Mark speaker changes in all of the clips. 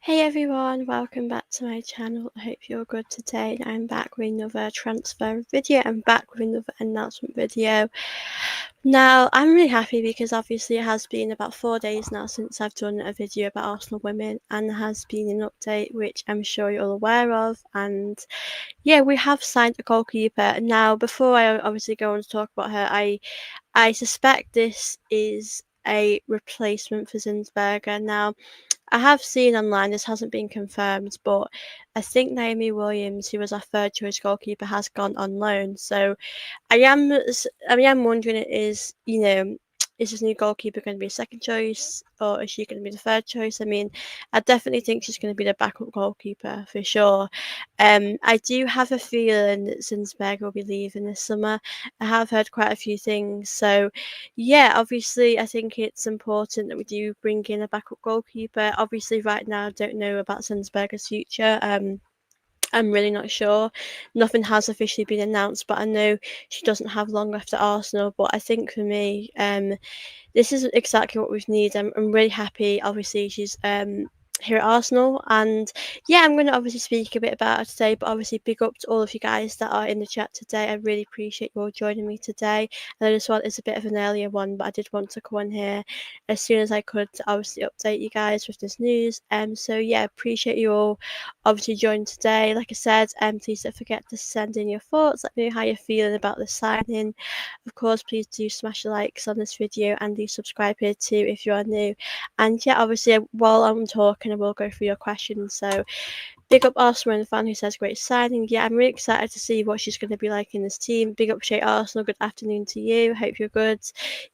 Speaker 1: Hey everyone, welcome back to my channel. I hope you're good today. I'm back with another transfer video. I'm back with another announcement video. Now, I'm really happy because obviously it has been about 4 days now since I've done a video about Arsenal women, and there has been an update which I'm sure you're all aware of. And yeah, we have signed a goalkeeper. Now, before I obviously go on to talk about her, I suspect this is a replacement for Zinsberger. Now, I have seen online, this hasn't been confirmed, but I think Naomi Williams, who was our third choice goalkeeper, has gone on loan. So I am wondering, is this new goalkeeper going to be a second choice, or is she going to be the third choice? I mean, I definitely think she's going to be the backup goalkeeper for sure. I do have a feeling that Zinsberg will be leaving this summer. I have heard quite a few things, so yeah, obviously I think it's important that we do bring in a backup goalkeeper. Obviously, right now I don't know about Zinsberger's future. I'm really not sure. Nothing has officially been announced, but I know she doesn't have long left at Arsenal. But I think for me, this is exactly what we need. I'm really happy. Obviously, she's here at Arsenal, and yeah, I'm going to obviously speak a bit about her today. But obviously, big up to all of you guys that are in the chat today. I really appreciate you all joining me today. And this one is a bit of an earlier one, but I did want to come on here as soon as I could to obviously update you guys with this news. So yeah, appreciate you all obviously joining today. Like I said, please don't forget to send in your thoughts. Let me know how you're feeling about the signing. Of course, please do smash the likes on this video and do subscribe here too if you are new. And yeah, obviously, while I'm talking, I will go through your questions. So, big up Arsenal and the fan who says great signing. Yeah, I'm really excited to see what she's going to be like in this team. Big up Shay Arsenal. Good afternoon to you. Hope you're good.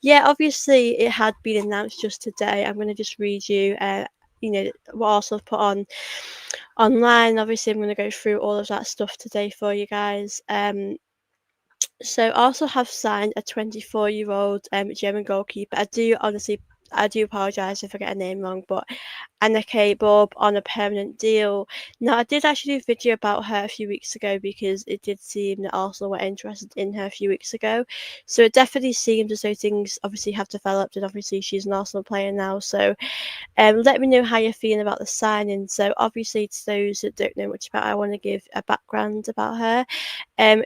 Speaker 1: Yeah, obviously, it had been announced just today. I'm going to just read you. What Arsenal put on online. Obviously, I'm going to go through all of that stuff today for you guys. So Arsenal have signed a 24-year-old German goalkeeper. I do apologise if I get a name wrong, but Anneke Borbe on a permanent deal. Now, I did actually do a video about her a few weeks ago because it did seem that Arsenal were interested in her a few weeks ago. So it definitely seems as though things obviously have developed, and obviously she's an Arsenal player now. So let me know how you're feeling about the signing. So obviously, to those that don't know much about her, I want to give a background about her.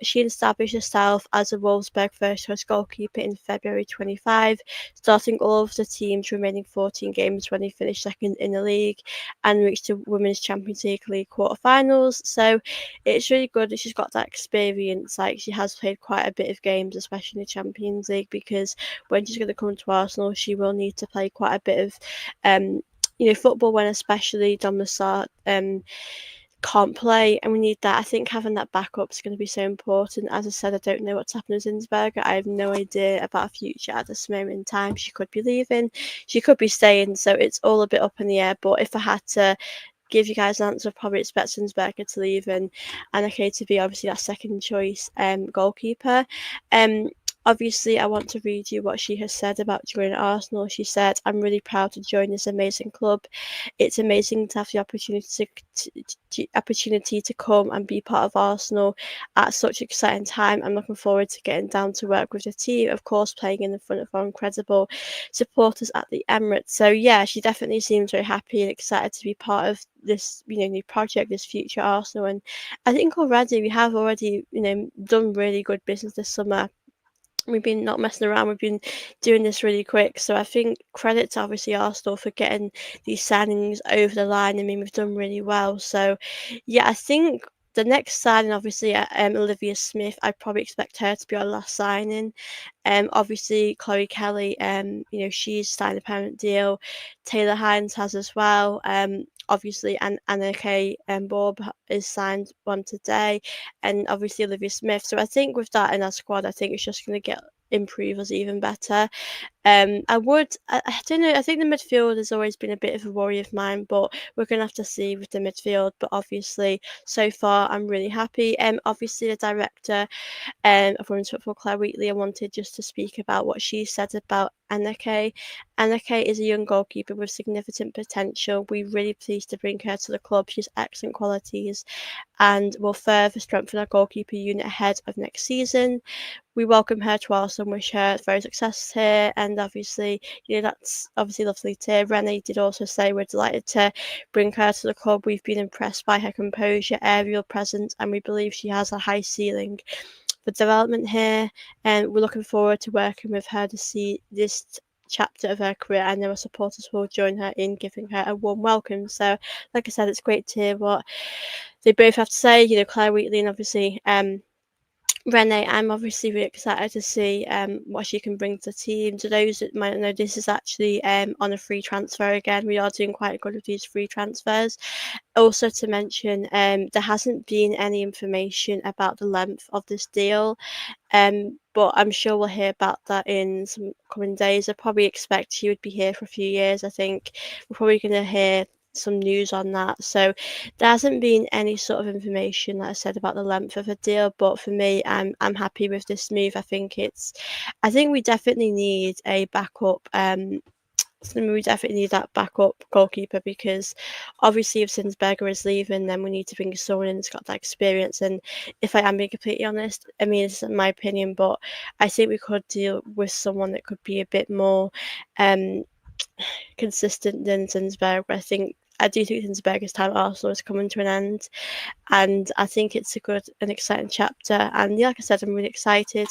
Speaker 1: She established herself as a Wolfsburg first choice goalkeeper in February 25, starting all of the team's remaining 14 games when they finished second in the league and reached the Women's Champions League quarterfinals. So it's really good that she's got that experience. Like, she has played quite a bit of games, especially in the Champions League, because when she's going to come to Arsenal, she will need to play quite a bit of football, when especially Dom Lessard can't play, and we need that. I think having that backup is going to be so important. As I said, I don't know what's happening with Zinsberger. I have no idea about her future at this moment in time. She could be leaving, she could be staying, so it's all a bit up in the air. But if I had to give you guys an answer, I'd probably expect Zinsberger to leave and Anneke to be obviously that second choice goalkeeper. Obviously, I want to read you what she has said about joining Arsenal. She said, "I'm really proud to join this amazing club. It's amazing to have the opportunity to come and be part of Arsenal at such an exciting time. I'm looking forward to getting down to work with the team, of course, playing in the front of our incredible supporters at the Emirates." So yeah, she definitely seems very happy and excited to be part of this, new project, this future Arsenal. And I think we have already, done really good business this summer. We've been not messing around. We've been doing this really quick. So I think credit to obviously Arsenal for getting these signings over the line. I mean, we've done really well. So yeah, I think the next signing, obviously, Olivia Smith, I'd probably expect her to be our last signing. Obviously, Chloe Kelly, she's signed a permanent deal. Taylor Hines has as well. Obviously, and Anneke Borbe is signed one today, and obviously Olivia Smith. So I think with that in our squad, I think it's just going to improve us even better. I don't know. I think the midfield has always been a bit of a worry of mine, but we're gonna have to see with the midfield. But obviously, so far, I'm really happy. Obviously, the director of Women's Football, Claire Wheatley, I wanted just to speak about what she said about Anneke. Anneke is a young goalkeeper with significant potential. We're really pleased to bring her to the club. She has excellent qualities and will further strengthen our goalkeeper unit ahead of next season. We welcome her to Arsenal and wish her very success here. And and obviously, that's obviously lovely to hear. Renee did also say we're delighted to bring her to the club. We've been impressed by her composure, aerial presence, and we believe she has a high ceiling for development here, and we're looking forward to working with her to see this chapter of her career, and our supporters will join her in giving her a warm welcome. So, like I said, it's great to hear what they both have to say. Claire Wheatley and obviously Renee. I'm obviously really excited to see what she can bring to the team. To those that might not know, this is actually on a free transfer again. We are doing quite good with these free transfers. Also to mention, there hasn't been any information about the length of this deal, but I'm sure we'll hear about that in some coming days. I probably expect she would be here for a few years. I think we're probably going to hear some news on that. So there hasn't been any sort of information, like I said, about the length of a deal. But for me, I'm happy with this move. I think we definitely need a backup. We definitely need that backup goalkeeper, because obviously if Sinsberger is leaving, then we need to bring someone in that's got that experience. And if I am being completely honest, I mean, it's my opinion, but I think we could deal with someone that could be a bit more um, consistent than Sinsberger. I do think Sinsberger's time at Arsenal is coming to an end, and I think it's a good and exciting chapter. And yeah, like I said, I'm really excited.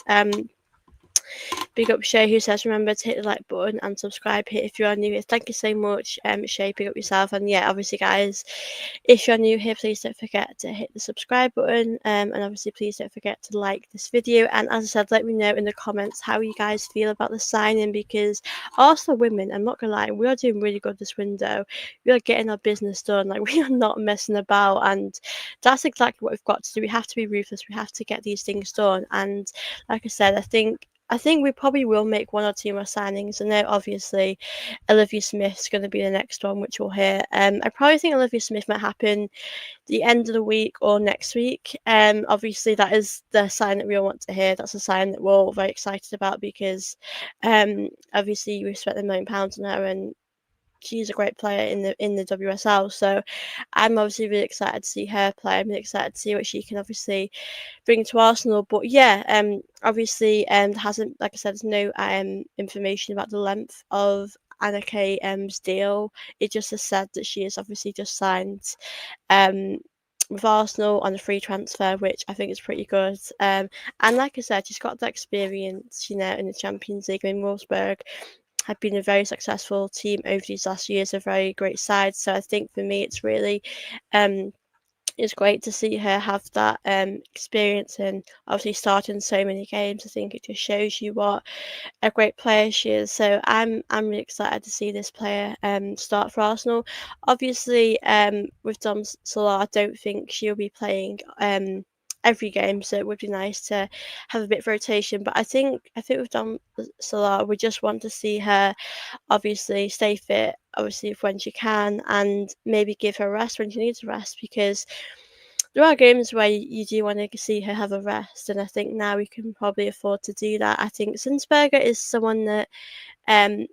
Speaker 1: Big up Shay, who says remember to hit the like button and subscribe here if you are new here. Thank you so much, Shay. Big up yourself. And yeah, obviously, guys, if you're new here, please don't forget to hit the subscribe button. And obviously, please don't forget to like this video. And as I said, let me know in the comments how you guys feel about the signing, because Arsenal women, I'm not gonna lie, we are doing really good this window. We are getting our business done. Like, we are not messing about, and that's exactly what we've got to do. We have to be ruthless. We have to get these things done. And like I said, I think we probably will make one or two more signings. I know obviously Olivia Smith's going to be the next one, which we'll hear. I probably think Olivia Smith might happen the end of the week or next week. Obviously that is the sign that we all want to hear. That's a sign that we're all very excited about, because obviously we spent £1 million on her, and she's a great player in the WSL. So I'm obviously really excited to see her play. I'm really excited to see what she can obviously bring to Arsenal. But yeah, obviously, there hasn't, like I said, there's no information about the length of Anneke deal. It just has said that she has obviously just signed um with Arsenal on a free transfer, which I think is pretty good. And like I said, she's got the experience, in the Champions League. I mean, Wolfsburg had been a very successful team over these last years, a very great side. So I think for me, it's really um it's great to see her have that experience, and obviously starting so many games. I think it just shows you what a great player she is. So I'm really excited to see this player start for Arsenal. Obviously, with Dom Solar, I don't think she'll be playing every game, so it would be nice to have a bit of rotation. But I think with Dom Solar, we just want to see her obviously stay fit, obviously when she can, and maybe give her rest when she needs a rest, because there are games where you do want to see her have a rest, and I think now we can probably afford to do that. I think Sinsberger is someone that um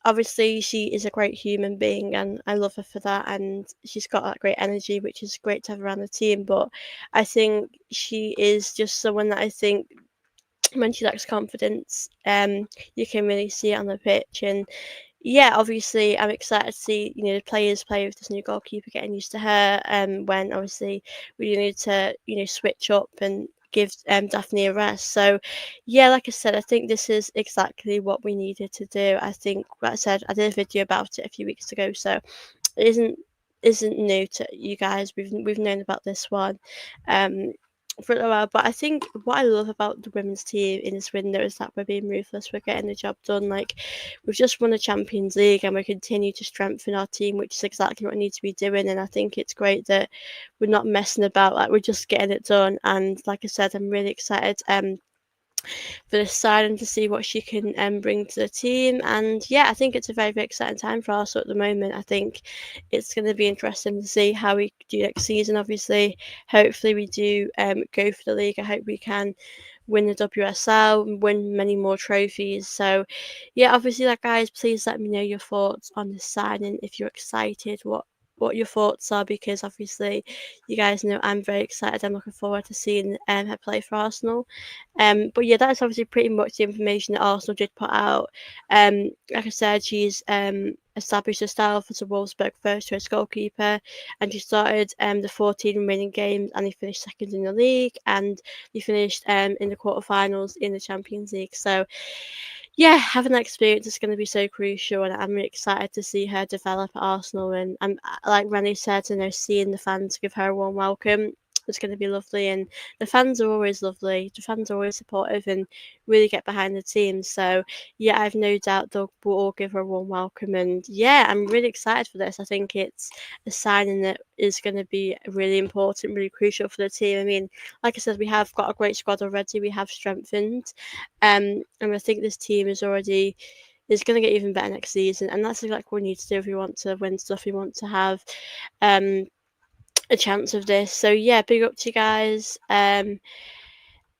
Speaker 1: obviously she is a great human being, and I love her for that, and she's got that great energy, which is great to have around the team. But I think she is just someone that I think when she lacks confidence, you can really see it on the pitch. And yeah, obviously, I'm excited to see the players play with this new goalkeeper, getting used to her. When obviously we need to switch up and give Daphne a rest. So yeah, like I said, I think this is exactly what we needed to do. I think, like I said, I did a video about it a few weeks ago, so it isn't new to you guys. We've known about this one. Um, for a while. But I think what I love about the women's team in this window is that we're being ruthless. We're getting the job done. Like, we've just won a Champions League, and we continue to strengthen our team, which is exactly what we need to be doing. And I think it's great that we're not messing about. Like, we're just getting it done. And like I said, I'm really excited for this side and to see what she can bring to the team. And yeah, I think it's a very, very exciting time for Arsenal at the moment. I think it's going to be interesting to see how we do next season. Obviously, hopefully we do go for the league. I hope we can win the WSL and win many more trophies. So yeah, obviously, like, guys, please let me know your thoughts on this signing. If you're excited, what what your thoughts are, because obviously you guys know I'm very excited. I'm looking forward to seeing her play for Arsenal. But yeah, that's obviously pretty much the information that Arsenal did put out. Like I said, she's established herself as a Wolfsburg first choice goalkeeper, and she started the 14 remaining games, and they finished second in the league, and they finished in the quarterfinals in the Champions League. So yeah, having that experience is going to be so crucial, and I'm really excited to see her develop at Arsenal. And I'm like Rennie said, seeing the fans give her a warm welcome, it's going to be lovely. And the fans are always lovely. The fans are always supportive and really get behind the team. So yeah, I've no doubt they'll will all give her a warm welcome. And yeah, I'm really excited for this. I think it's a signing that is going to be really important, really crucial for the team. I mean, like I said, we have got a great squad already. We have strengthened. And I think this team is going to get even better next season, and that's exactly what we need to do if we want to win stuff. We want to have um, a chance of this. So yeah, big up to you guys.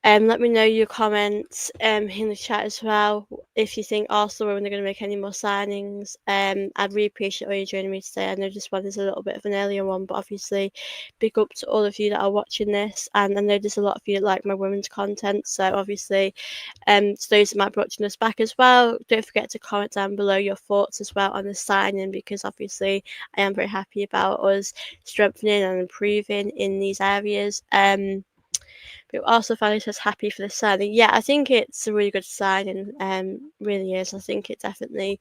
Speaker 1: Let me know your comments in the chat as well if you think Arsenal are going to make any more signings. I'd really appreciate all you joining me today. I know this one is a little bit of an earlier one, but obviously big up to all of you that are watching this, and I know there's a lot of you that like my women's content, so obviously to those that might be watching us back as well, don't forget to comment down below your thoughts as well on the signing, because obviously I am very happy about us strengthening and improving in these areas. But also finally says happy for the signing. Yeah, I think it's a really good signing. Really is. I think it definitely.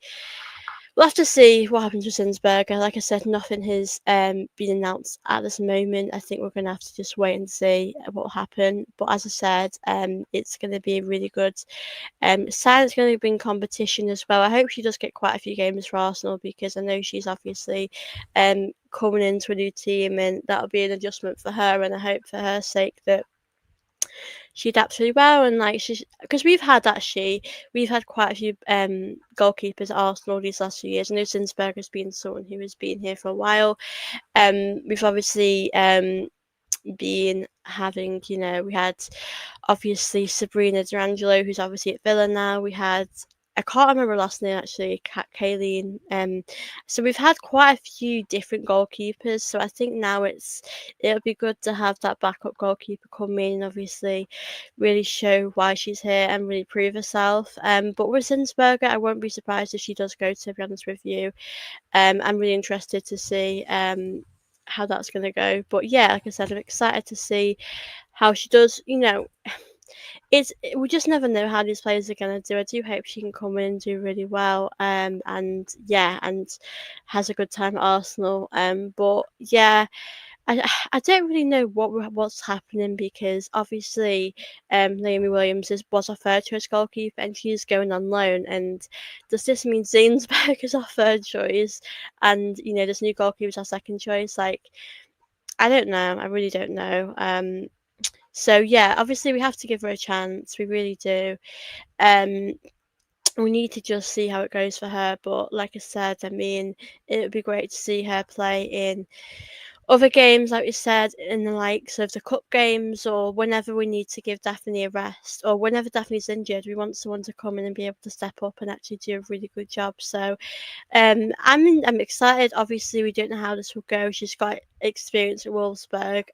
Speaker 1: We'll have to see what happens with Zinsberger. Like I said, nothing has been announced at this moment. I think we're going to have to just wait and see what will happen. But as I said, it's going to be a really good sign. It's going to be in competition as well. I hope she does get quite a few games for Arsenal, because I know she's obviously coming into a new team, and that'll be an adjustment for her. And I hope for her sake that she adapts really well, and like she's, because we've had quite a few goalkeepers at Arsenal these last few years. I know Zinsberg has been someone who has been here for a while. We've obviously been having, we had obviously Sabrina D'Angelo, who's obviously at Villa now. We had, I can't remember her last name actually, Kayleen. So we've had quite a few different goalkeepers. So I think now it'll be good to have that backup goalkeeper come in and obviously really show why she's here and really prove herself. But with Zinsberger, I won't be surprised if she does go, to be honest with you. I'm really interested to see how that's going to go. But yeah, like I said, I'm excited to see how she does. We just never know how these players are going to do. I do hope she can come in and do really well. And yeah, and has a good time at Arsenal. But yeah. I don't really know what's happening, because obviously Naomi Williams was our third choice goalkeeper and she's going on loan, and does this mean Zinsberg is our third choice and this new goalkeeper is our second choice? Like, I don't know. I really don't know. So yeah, obviously we have to give her a chance. We really do. Um, we need to just see how it goes for her. But like I said, I mean, it would be great to see her play in other games, like we said, in the likes of the cup games, or whenever we need to give Daphne a rest, or whenever Daphne's injured, we want someone to come in and be able to step up and actually do a really good job. So I'm excited. Obviously, we don't know how this will go. She's got experience at Wolfsburg.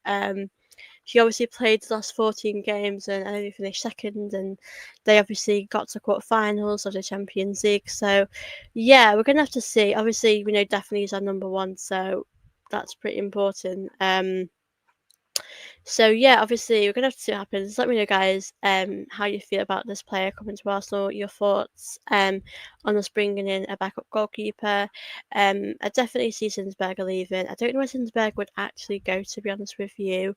Speaker 1: She obviously played the last 14 games and only finished second, and they obviously got to quarterfinals of the Champions League. So yeah, we're gonna have to see. Obviously, we know Daphne is our number one, so that's pretty important. So yeah, obviously we're gonna have to see what happens. Let me know, guys, how you feel about this player coming to Arsenal. Your thoughts on us bringing in a backup goalkeeper. I definitely see Zinsberger leaving. I don't know where Zinsberg would actually go, to be honest with you.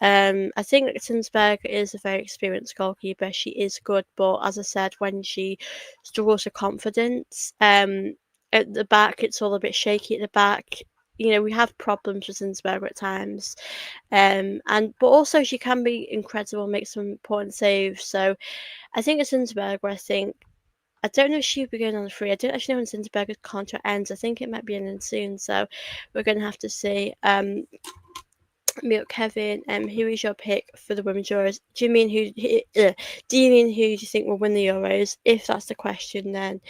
Speaker 1: I think Zinsberg is a very experienced goalkeeper. She is good, but as I said, when she struggles with confidence, at the back, it's all a bit shaky at the back. We have problems with Zinsberger at times. But also she can be incredible, make some important saves. So I think it's Zinsberger. I don't know if she'll be going on the free. I don't actually know when Zinsberger's contract ends. I think it might be ending soon. So we're gonna have to see. Kevin, who is your pick for the Women's Euros? Do you mean do you think will win the Euros? If that's the question, then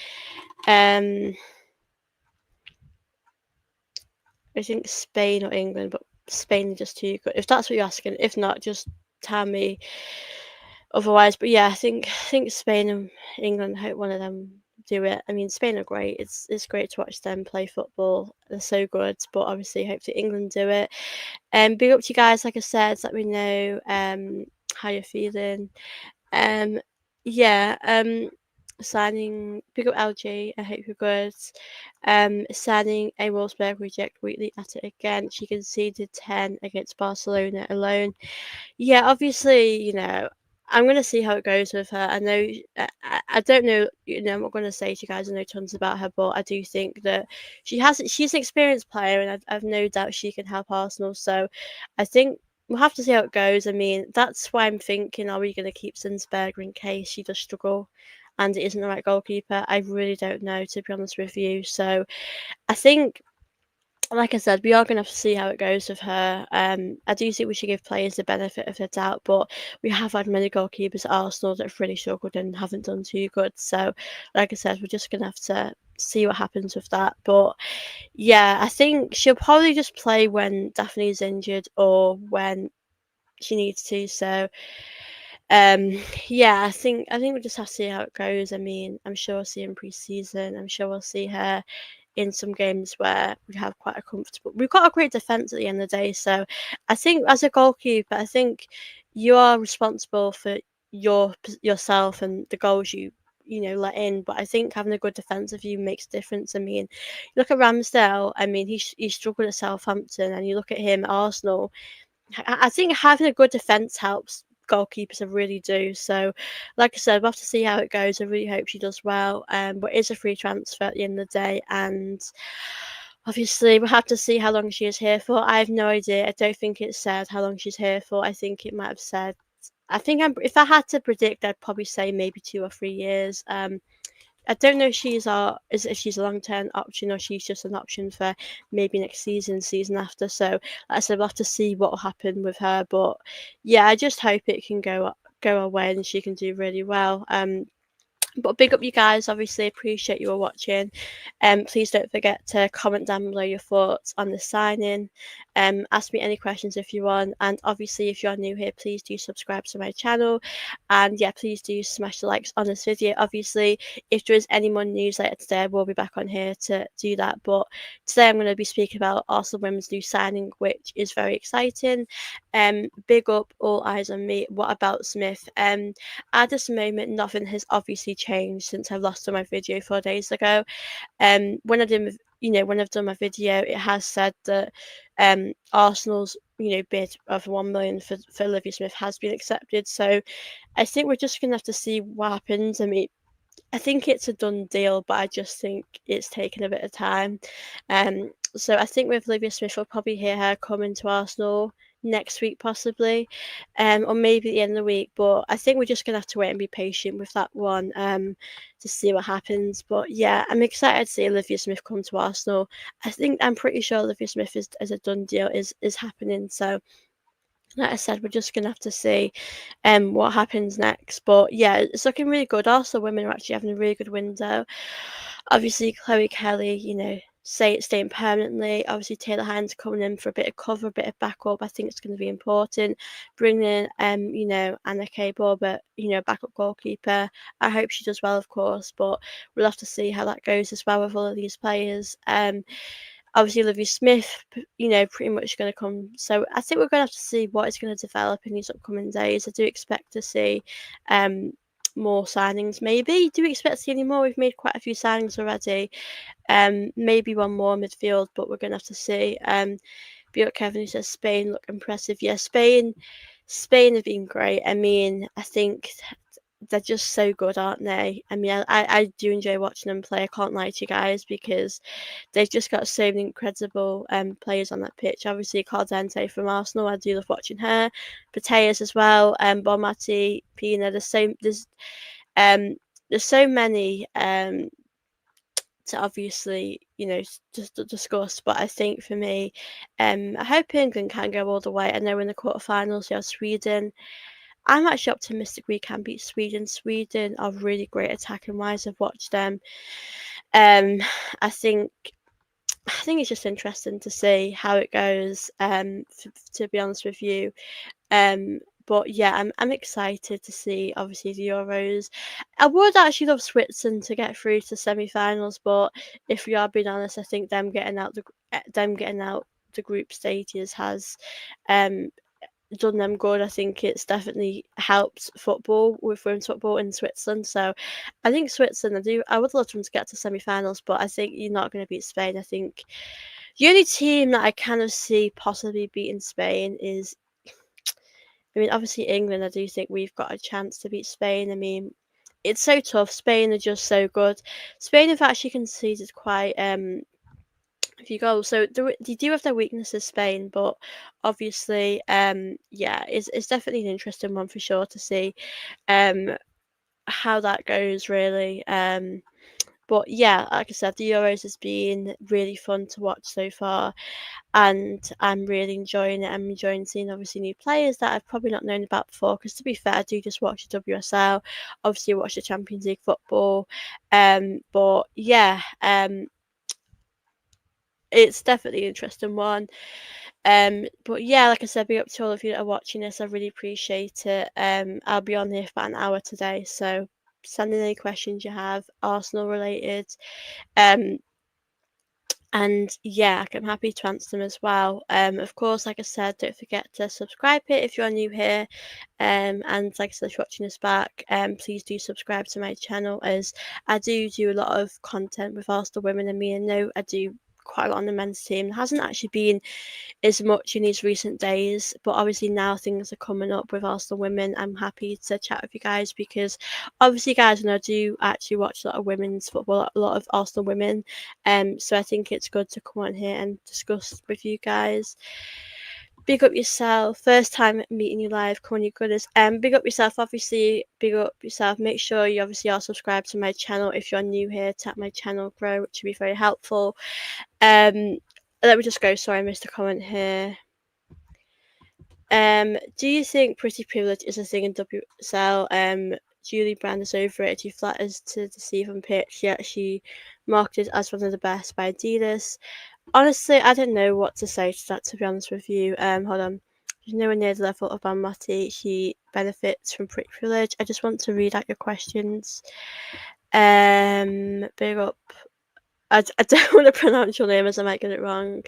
Speaker 1: I think Spain or England, but Spain are just too good. If that's what you're asking, if not, just tell me otherwise. But yeah, I think Spain and England. I hope one of them do it. I mean, Spain are great. It's great to watch them play football. They're so good. But obviously, hopefully England do it. Big up to you guys. Like I said, let me know how you're feeling. Um, yeah. Signing big up LG. I hope you're good. Signing a Wolfsburg reject weekly at it again. She conceded 10 against Barcelona alone. Yeah, obviously, I'm gonna see how it goes with her. I know, I don't know, I'm not gonna say to you guys I know tons about her, but I do think that she's an experienced player, and I've no doubt she can help Arsenal. So, I think we'll have to see how it goes. I mean, that's why I'm thinking, are we gonna keep Zinsberger in case she does struggle, and it isn't the right goalkeeper? I really don't know, to be honest with you. So, I think like I said, we are going to have to see how it goes with her. I do think we should give players the benefit of the doubt, but we have had many goalkeepers at Arsenal that have really struggled and haven't done too good. So, like I said, we're just going to have to see what happens with that. But yeah, I think she'll probably just play when Daphne's injured or when she needs to. So, yeah, I think we'll just have to see how it goes. I mean, I'm sure we'll see her in pre-season. I'm sure we'll see her in some games where we have quite a comfortable. We've got a great defense at the end of the day, so I think as a goalkeeper, I think you are responsible for yourself and the goals you let in. But I think having a good defense of you makes a difference. I mean, look at Ramsdale. I mean, he struggled at Southampton, and you look at him at Arsenal. I think having a good defense helps goalkeepers. I really do. So, like I said, we'll have to see how it goes. I really hope she does well. But it is a free transfer at the end of the day, and obviously we'll have to see how long she is here for. I have no idea. I don't think it said how long she's here for. I think it might have said. If I had to predict, I'd probably say maybe 2 or 3 years. I don't know if if she's a long term option or she's just an option for maybe next season after. So like I said, we'll have to see what will happen with her. But yeah, I just hope it can go away and she can do really well. But big up you guys, obviously appreciate you all watching. Please don't forget to comment down below your thoughts on the signing. Ask me any questions if you want, and obviously if you're new here, please do subscribe to my channel, and yeah, please do smash the likes on this video. Obviously, if there is any more news later today, we'll be back on here to do that. But today I'm going to be speaking about Arsenal women's new signing, which is very exciting. Big up, all eyes on me. What about Smith? At this moment, nothing has obviously changed since I last done my video 4 days ago. When when I've done my video, it has said that Arsenal's bid of 1 million for Olivia Smith has been accepted. So I think we're just gonna have to see what happens. I mean, I think it's a done deal, but I just think it's taken a bit of time. So I think with Olivia Smith, we'll probably hear her coming to Arsenal next week, possibly, or maybe at the end of the week. But I think we're just gonna have to wait and be patient with that one, to see what happens. But yeah, I'm excited to see Olivia Smith come to Arsenal. I'm pretty sure Olivia Smith is a done deal, is happening. So like I said, we're just gonna have to see what happens next. But yeah, it's looking really good. Also, women are actually having a really good window. Obviously, Chloe Kelly, staying permanently. Obviously, Taylor Hines coming in for a bit of cover, a bit of backup. I think it's going to be important. Bringing in, Anneke Borbe, backup goalkeeper. I hope she does well, of course, but we'll have to see how that goes as well with all of these players. Obviously Olivia Smith, pretty much going to come. So I think we're going to have to see what is going to develop in these upcoming days. I do expect to see more signings. Maybe. Do we expect to see any more? We've made quite a few signings already. Maybe one more midfield, but we're going to have to see. Bjork Kevin, who says Spain look impressive. Yeah, Spain have been great. I mean, I think they're just so good, aren't they? I mean, I do enjoy watching them play. I can't lie to you guys because they've just got so many incredible players on that pitch. Obviously, Caldente from Arsenal, I do love watching her. Pateas as well, Bonmati, Pina. There's so many to obviously just to discuss. But I think for me, I hope England can go all the way. I know in the quarterfinals you have Sweden. I'm actually optimistic we can beat Sweden. Sweden are really great attacking wise. I've watched them. I think think it's just interesting to see how it goes. To be honest with you, but yeah, I'm excited to see obviously the Euros. I would actually love Switzerland to get through to semi-finals, but if we are being honest, I think them getting out the group stages has um done them good. I think it's definitely helped football with women's football in Switzerland. So I think Switzerland, I would love them to get to semi-finals, but I think you're not going to beat Spain. I think the only team that I kind of see possibly beating Spain is, I mean, obviously England. I do think we've got a chance to beat Spain. I mean, it's so tough. Spain are just so good. Spain have actually conceded quite a few goals, so they do have their weaknesses, Spain, but obviously, yeah, it's definitely an interesting one for sure to see um how that goes really. But yeah, like I said, the Euros has been really fun to watch so far, and I'm really enjoying it. I'm enjoying seeing obviously new players that I've probably not known about before. Because to be fair, I do just watch the WSL, obviously watch the Champions League football, but yeah, it's definitely an interesting one. But yeah, like I said, big up to all of you that are watching this. I really appreciate it. I'll be on here for about an hour today, so send in any questions you have, Arsenal related. Um, and yeah, I'm happy to answer them as well. Of course, like I said, don't forget to subscribe here if you're new here. And like I said, if you're watching this back, please do subscribe to my channel, as I do a lot of content with Arsenal women. And me, I know I do quite a lot on the men's team. There hasn't actually been as much in these recent days, but obviously now things are coming up with Arsenal women. I'm happy to chat with you guys because obviously, guys, and I do actually watch a lot of women's football, a lot of Arsenal women. So I think it's good to come on here and discuss with you guys. Big up yourself. First time meeting you live. Come on, you goodness. Big up yourself. Obviously, big up yourself. Make sure you obviously are subscribed to my channel. If you're new here, tap my channel grow, which would be very helpful. Let me just go. Sorry, I missed a comment here. Do you think pretty privilege is a thing in WSL? Julie Brand is over it. She flatters to deceive on pitch, yet she marketed as one of the best by Adidas. Honestly, I don't know what to say to that, to be honest with you. Hold on. She's nowhere near the level of Banmati. She benefits from pretty privilege. I just want to read out your questions. Big up. I don't want to pronounce your name as I might get it wrong.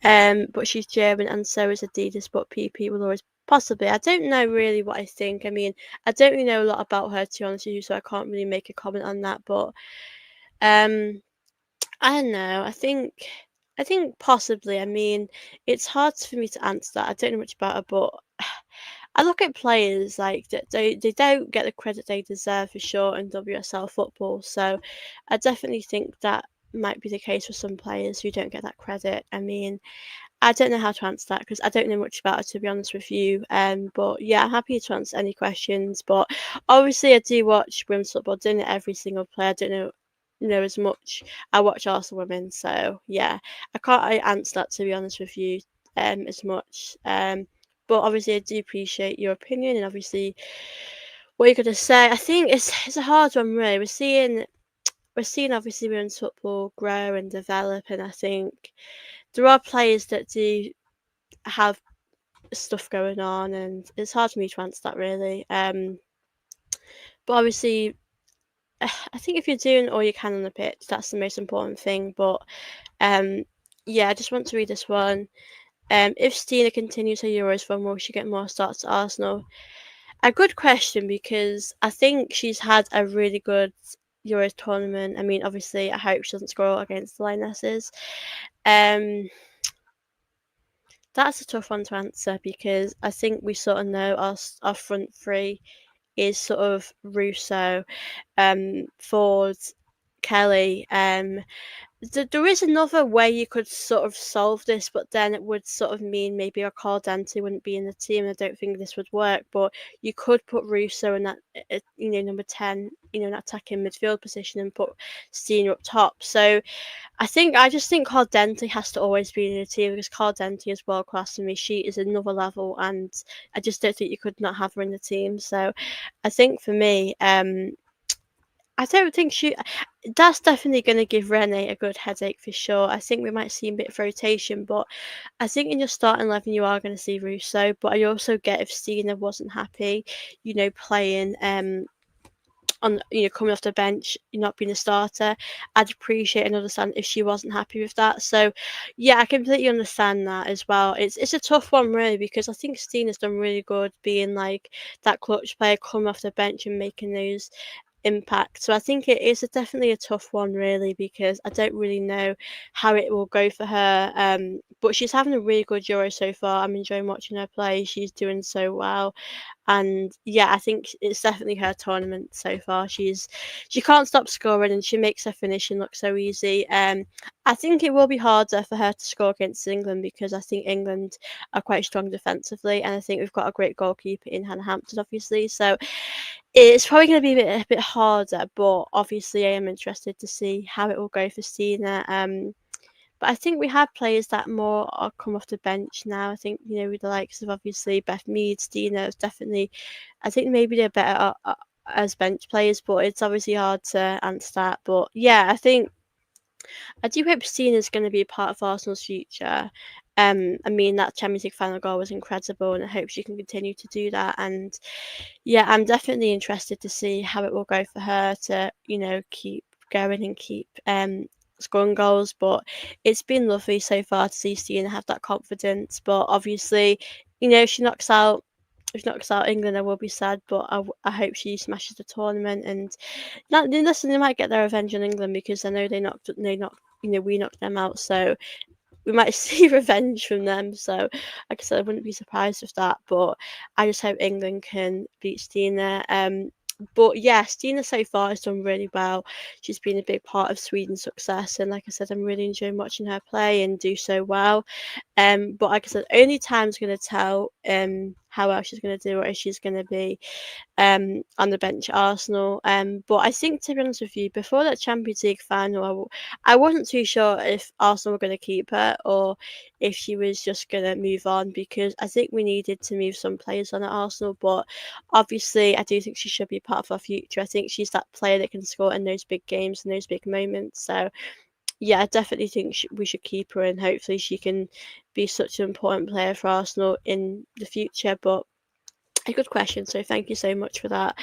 Speaker 1: But she's German and so is Adidas, but PP will always possibly. I don't know really what I think. I mean, I don't really know a lot about her, to be honest with you, so I can't really make a comment on that. But um, I don't know. I think possibly. I mean, it's hard for me to answer that. I don't know much about her, but I look at players like that they don't get the credit they deserve for sure in WSL football. So I definitely think that might be the case for some players who don't get that credit. I mean, I don't know how to answer that because I don't know much about it, to be honest with you. But yeah, I'm happy to answer any questions. But obviously, I do watch women's football. I don't know every single player. I don't know as much. I watch Arsenal women, so yeah, I can't answer that, to be honest with you. As much. But obviously, I do appreciate your opinion and obviously what you're gonna say. I think it's a hard one, really. We're seeing obviously women's football grow and develop, and I think there are players that do have stuff going on, and it's hard for me to answer that really. But obviously, I think if you're doing all you can on the pitch, that's the most important thing. But yeah, I just want to read this one. If Stina continues her Euros run, will she get more starts at Arsenal? A good question, because I think she's had a really good Euros tournament. I mean, obviously, I hope she doesn't score against the Lionesses. Um, That's a tough one to answer because I think we sort of know our front three is sort of Russo, Ford, Kelly. There is another way you could sort of solve this, but then it would sort of mean maybe a Carl Dante wouldn't be in the team. And I don't think this would work. But you could put Russo in that, number 10, an attacking midfield position, and put Stina up top. So I just think Carl Dente has to always be in the team because Carl Dente is world class to me. She is another level, and I just don't think you could not have her in the team. So I think for me, I don't think she. That's definitely going to give Renee a good headache for sure. I think we might see a bit of rotation, but I think in your starting 11 you are going to see Russo. But I also get if Stina wasn't happy, playing on coming off the bench, not being a starter, I'd appreciate and understand if she wasn't happy with that. So yeah, I completely understand that as well. It's a tough one really because I think Stina's done really good being like that clutch player coming off the bench and making those impact. So I think it is definitely a tough one, really, because I don't really know how it will go for her. But she's having a really good Euro so far. I'm enjoying watching her play. She's doing so well, and yeah, I think it's definitely her tournament so far. She can't stop scoring, and she makes her finishing look so easy. I think it will be harder for her to score against England because I think England are quite strong defensively, and I think we've got a great goalkeeper in Hannah Hampton, obviously. So it's probably going to be a bit harder, but obviously I am interested to see how it will go for Stina. But I think we have players that more are come off the bench now. I think with the likes of obviously Beth Mead, Stina is definitely. I think maybe they're better as bench players, but it's obviously hard to answer that. But yeah, I do hope Stina's going to be a part of Arsenal's future. I mean that Champions League final goal was incredible, and I hope she can continue to do that. And yeah, I'm definitely interested to see how it will go for her to, keep going and keep scoring goals. But it's been lovely so far to see Stina have that confidence. But obviously, if she knocks out England, I will be sad. But I hope she smashes the tournament and listen, they might get their revenge on England because I know we knocked them out. So we might see revenge from them. So, like I said, I wouldn't be surprised with that. But I just hope England can beat Stina. But yeah, Stina so far has done really well. She's been a big part of Sweden's success, and like I said, I'm really enjoying watching her play and do so well. But like I said, only time's going to tell how well she's going to do or if she's going to be on the bench at Arsenal. But I think, to be honest with you, before that Champions League final, I wasn't too sure if Arsenal were going to keep her or if she was just going to move on because I think we needed to move some players on at Arsenal. But obviously, I do think she should be part of our future. I think she's that player that can score in those big games and those big moments. So yeah, I definitely think we should keep her and hopefully she can be such an important player for Arsenal in the future. But a good question, so thank you so much for that.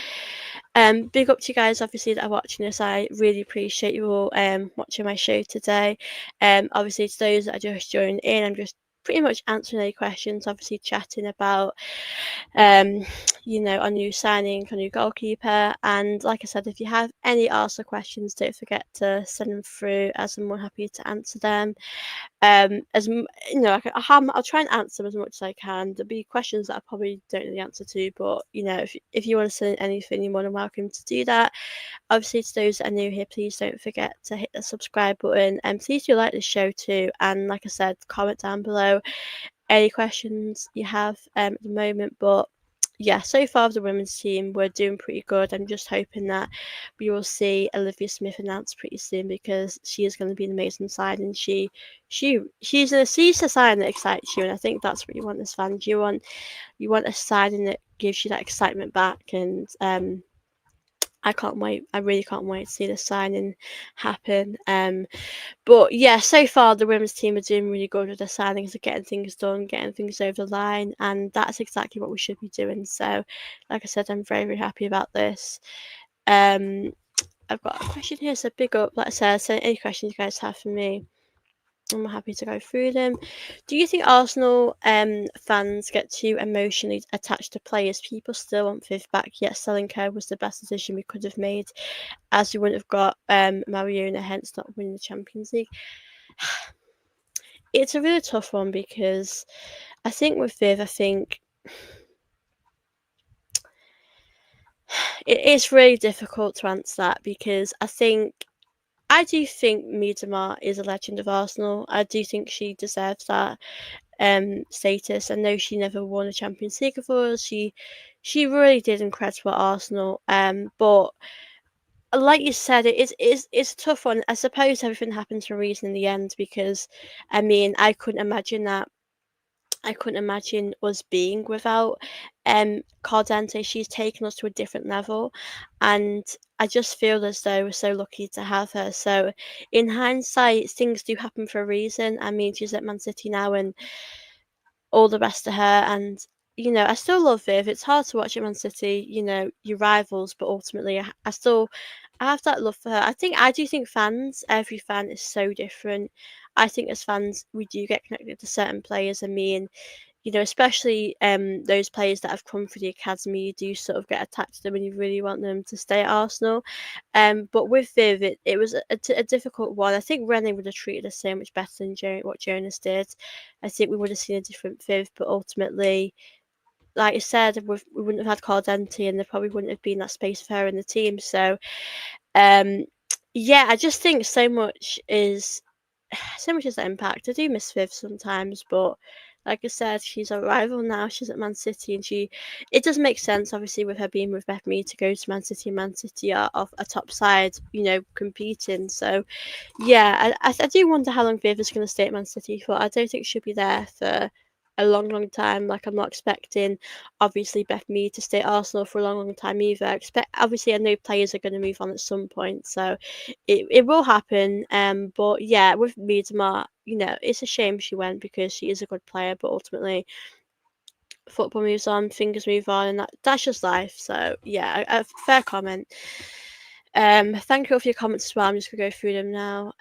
Speaker 1: Big up to you guys, obviously, that are watching this. I really appreciate you all watching my show today. Obviously, to those that are just joining in, I'm just pretty much answering any questions, obviously chatting about our new signing, our new goalkeeper. And like I said, if you have any Arsenal questions, don't forget to send them through as I'm more happy to answer them. I'll try and answer them as much as I can. There'll be questions that I probably don't know the answer to, but if you want to send anything, you're more than welcome to do that. Obviously, to those that are new here, please don't forget to hit the subscribe button and please do like this show too. And like I said, comment down below any questions you have at the moment. But yeah, so far the women's team, we're doing pretty good. I'm just hoping that we will see Olivia Smith announced pretty soon because she is going to be an amazing signing. She's a sign that excites you, and I think that's what you want as fans. You want a signing that gives you that excitement back, and I can't wait. I really can't wait to see the signing happen. But yeah, so far the women's team are doing really good with their signings, of getting things done, getting things over the line, and that's exactly what we should be doing. So, like I said, I'm very, very happy about this. I've got a question here, so big up. Like I said, send any questions you guys have for me. I'm happy to go through them. Do you think Arsenal fans get too emotionally attached to players? People still want Viv back, yet selling her was the best decision we could have made, as we wouldn't have got Mariona, hence not winning the Champions League. It's a really tough one because I think with Viv, I think it is really difficult to answer that because I do think Miedema is a legend of Arsenal. I do think she deserves that status. I know she never won a Champions League for us. She really did incredible at Arsenal. But like you said, it's a tough one. I suppose everything happens for a reason in the end because I mean I couldn't imagine us being without Cardente, she's taken us to a different level, and I just feel as though we're so lucky to have her. So, in hindsight, things do happen for a reason. I mean, she's at Man City now, and all the rest of her. And I still love Viv. It's hard to watch at Man City, your rivals, but ultimately, I have that love for her. I do think fans, every fan is so different. I think as fans, we do get connected to certain players. I mean, especially those players that have come through the academy, you do sort of get attached to them and you really want them to stay at Arsenal. But with Viv, it was a difficult one. I think Rennie would have treated us so much better than what Jonas did. I think we would have seen a different Viv, but ultimately, like I said, we wouldn't have had Cardente and there probably wouldn't have been that space for her in the team. So, um, yeah, I just think so much is the impact. I do miss Viv sometimes, but like I said, she's a rival now. She's at Man City, and it does make sense, obviously, with her being with Beth Mead to go to Man City. Man City are of a top side, competing. So, yeah, I do wonder how long Viv is going to stay at Man City for. I don't think she'll be there for a long, long time. Like, I'm not expecting, obviously, Beth Mead to stay at Arsenal for a long, long time either. Obviously, I know players are going to move on at some point, so it will happen. But yeah, with Miedema, it's a shame she went because she is a good player, but ultimately football moves on, things move on, and that's just life. So yeah, a fair comment. Thank you all for your comments as well. I'm just gonna go through them now.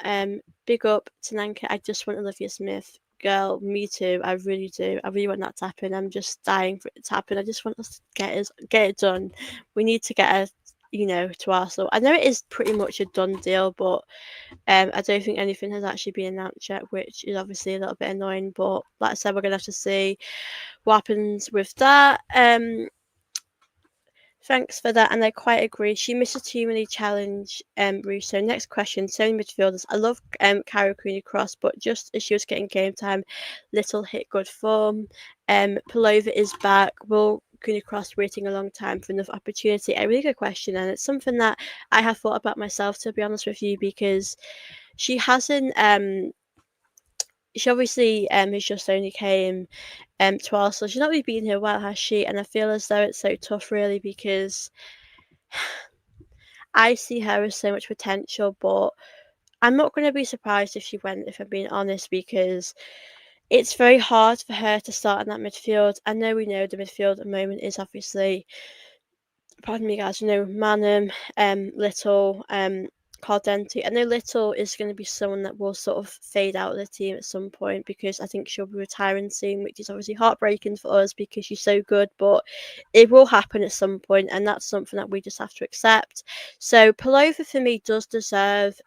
Speaker 1: Big up to Nanka. I just want Olivia Smith. Girl, me too. I really do. I really want that to happen. I'm just dying for it to happen. I just want us to get it done. We need to get her, to Arsenal. I know it is pretty much a done deal, but I don't think anything has actually been announced yet, which is obviously a little bit annoying. But like I said, we're gonna have to see what happens with that. Thanks for that, and I quite agree. She misses too many challenge, Russo. Next question, so many midfielders. I love Cara Cooney Cross, but just as she was getting game time, Little hit good form. Palova is back. Will Cooney Cross waiting a long time for another opportunity? A really good question, and it's something that I have thought about myself, to be honest with you, because she hasn't she obviously has just only came to Arsenal. She's not really been here well, has she? And I feel as though it's so tough, really, because I see her as so much potential, but I'm not going to be surprised if she went, if I'm being honest, because it's very hard for her to start in that midfield. I know we know the midfield at the moment is obviously, pardon me guys, Manham, Little, Cardente. I know Little is going to be someone that will sort of fade out of the team at some point because I think she'll be retiring soon, which is obviously heartbreaking for us because she's so good, but it will happen at some point, and that's something that we just have to accept. So Palova for me does deserve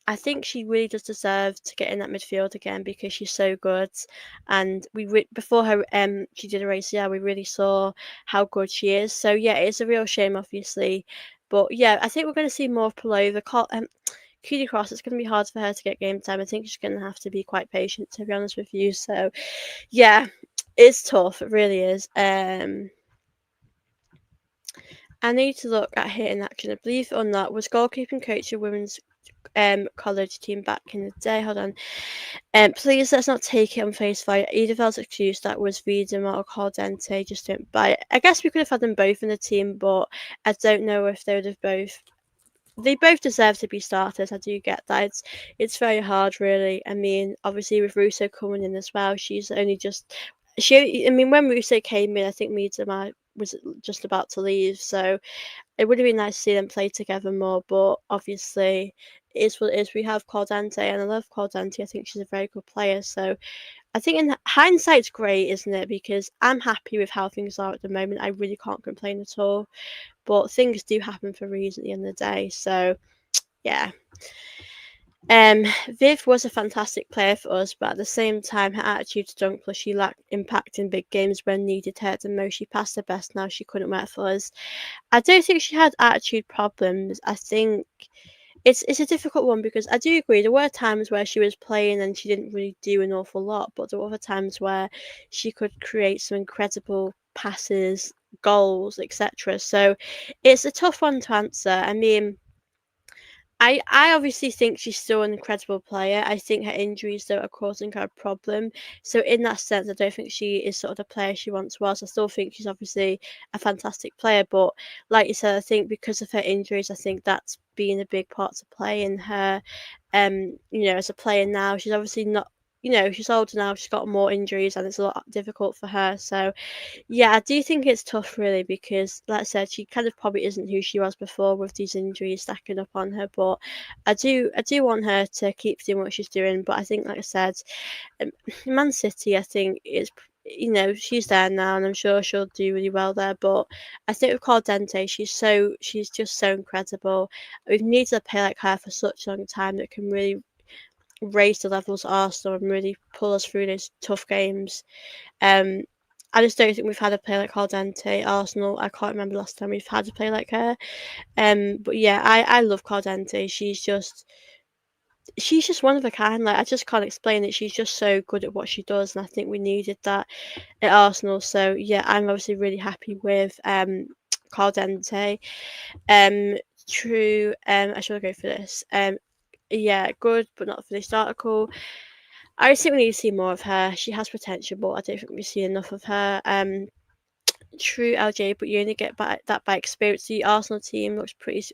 Speaker 1: I think she really does deserve to get in that midfield again because she's so good. And before her she did a race, yeah, we really saw how good she is. So yeah, it's a real shame, obviously. But yeah, I think we're going to see more of Palova. Cutie Cross, it's going to be hard for her to get game time. I think she's going to have to be quite patient, to be honest with you. So yeah, it's tough. It really is. I need to look at here in action. I believe it or not, was goalkeeping coach of women's college team back in the day. Hold on. Please let's not take it on face value. Either of us excuse that was Wiedemann or Caldente. Just don't buy it. I guess we could have had them both in the team, but I don't know if they would have both. They both deserve to be starters. I do get that. It's very hard, really. I mean, obviously with Russo coming in as well, she's only just. I mean, when Russo came in, I think Wiedemann was just about to leave, so it would have been nice to see them play together more, but obviously it is what it is. We have Caldente, and I love Caldente. I think she's a very good player. So I think in hindsight's great, isn't it? Because I'm happy with how things are at the moment. I really can't complain at all. But things do happen for a reason at the end of the day. So yeah. Viv was a fantastic player for us, but at the same time, her attitude stunk. Plus, she lacked impact in big games when needed her the most. She passed her best now. She couldn't work for us. I don't think she had attitude problems. I think it's a difficult one because I do agree there were times where she was playing and she didn't really do an awful lot, but there were other times where she could create some incredible passes, goals, etc. So it's a tough one to answer. I mean, I obviously think she's still an incredible player. I think her injuries though are causing her a problem. So in that sense, I don't think she is sort of the player she once was. I still think she's obviously a fantastic player, but like you said, I think because of her injuries, I think that's been a big part to play in her. As a player now, she's obviously not. She's older now. She's got more injuries, and it's a lot difficult for her. So yeah, I do think it's tough, really, because, like I said, she kind of probably isn't who she was before with these injuries stacking up on her. But I do want her to keep doing what she's doing. But I think, like I said, um, Man City, I think is, she's there now, and I'm sure she'll do really well there. But I think with Caldente, she's just so incredible. We've needed a player like her for such a long time that can really raise the levels of Arsenal and really pull us through those tough games. Um, I just don't think we've had a player like Caldente. Arsenal, I can't remember the last time we've had a player like her. But yeah, I love Caldente. She's just one of a kind. Like, I just can't explain it. She's just so good at what she does, and I think we needed that at Arsenal. So yeah, I'm obviously really happy with Caldente. Um, True. I should go for this. Yeah, good but not finished article. I just think we need to see more of her. She has potential, but I don't think we see enough of her. True, LJ, but you only get that by experience. The Arsenal team looks pretty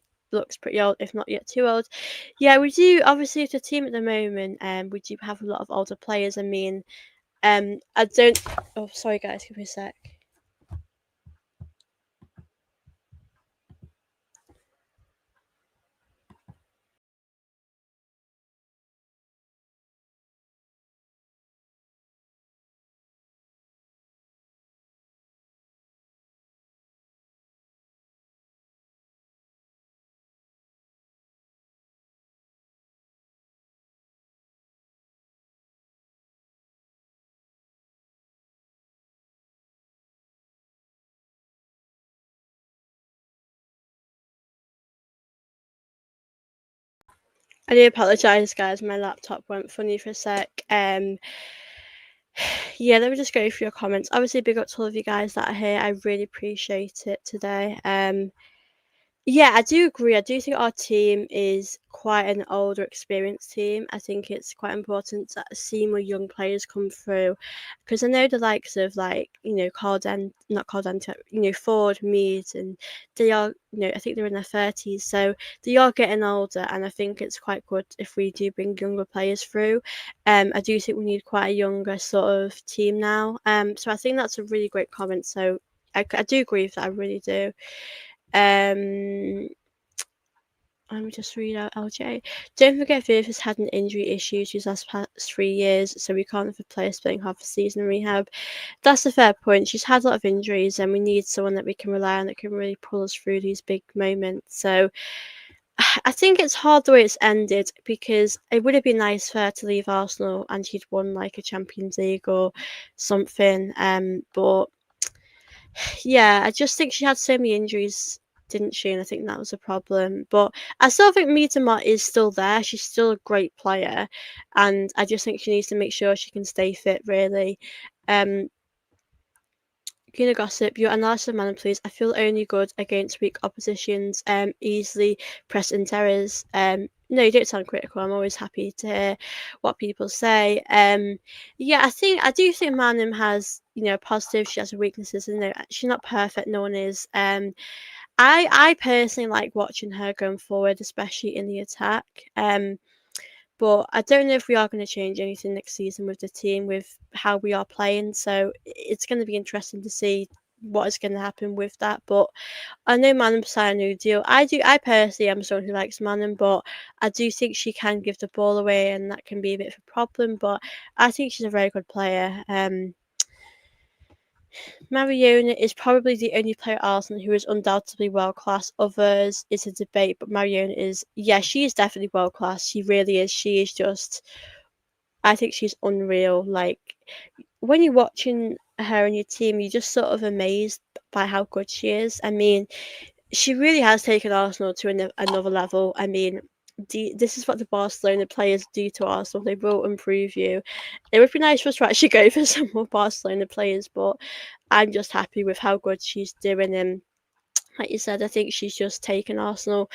Speaker 1: old, if not yet too old. Yeah, we do. Obviously, it's a team at the moment, we do have a lot of older players. I mean, I don't. Oh, sorry, guys, give me a sec. I do apologise, guys. My laptop went funny for a sec. Yeah, let me just go through your comments. Obviously, big up to all of you guys that are here. I really appreciate it today. Yeah, I do agree. I do think our team is quite an older, experienced team. I think it's quite important to see more young players come through, because I know the likes of, like, not Carden, Ford, Mead, and they are, I think they're in their 30s, so they are getting older, and I think it's quite good if we do bring younger players through. I do think we need quite a younger sort of team now. So I think that's a really great comment. So I do agree with that. I really do. Um, Let me just read out LJ. Don't forget Viv has had an injury issues these last past 3 years, so we can't have a player spending half a season in rehab. That's a fair point. She's had a lot of injuries, and we need someone that we can rely on that can really pull us through these big moments. So I think it's hard the way it's ended, because it would have been nice for her to leave Arsenal and she'd won like a Champions League or something. But yeah, I just think she had so many injuries, didn't she? And I think that was a problem. But I still think Miedema is still there. She's still a great player, and I just think she needs to make sure she can stay fit, really. Um, Gossip, your analysis of mana, please. I feel only good against weak oppositions. Easily press in terrors. No, you don't sound critical. I'm always happy to hear what people say. Yeah, I do think Manham has, positive. She has weaknesses, and she's not perfect. No one is. I personally like watching her going forward, especially in the attack. But I don't know if we are going to change anything next season with the team, with how we are playing. So it's going to be interesting to see what is going to happen with that. But I know Manon signed a new deal. I personally am someone who likes Manon, but I do think she can give the ball away, and that can be a bit of a problem. But I think she's a very good player. Mariona is probably the only player at Arsenal who is undoubtedly world class. Others is a debate, but Mariona is, yeah, she is definitely world class. She really is. She is just, I think she's unreal. Like, when you're watching her and your team, you're just sort of amazed by how good she is. I mean, she really has taken Arsenal to another level. I mean, this is what the Barcelona players do to Arsenal. They will improve you. It would be nice for us to actually go for some more Barcelona players, but I'm just happy with how good she's doing. And Like you said, I think she's just taken Arsenal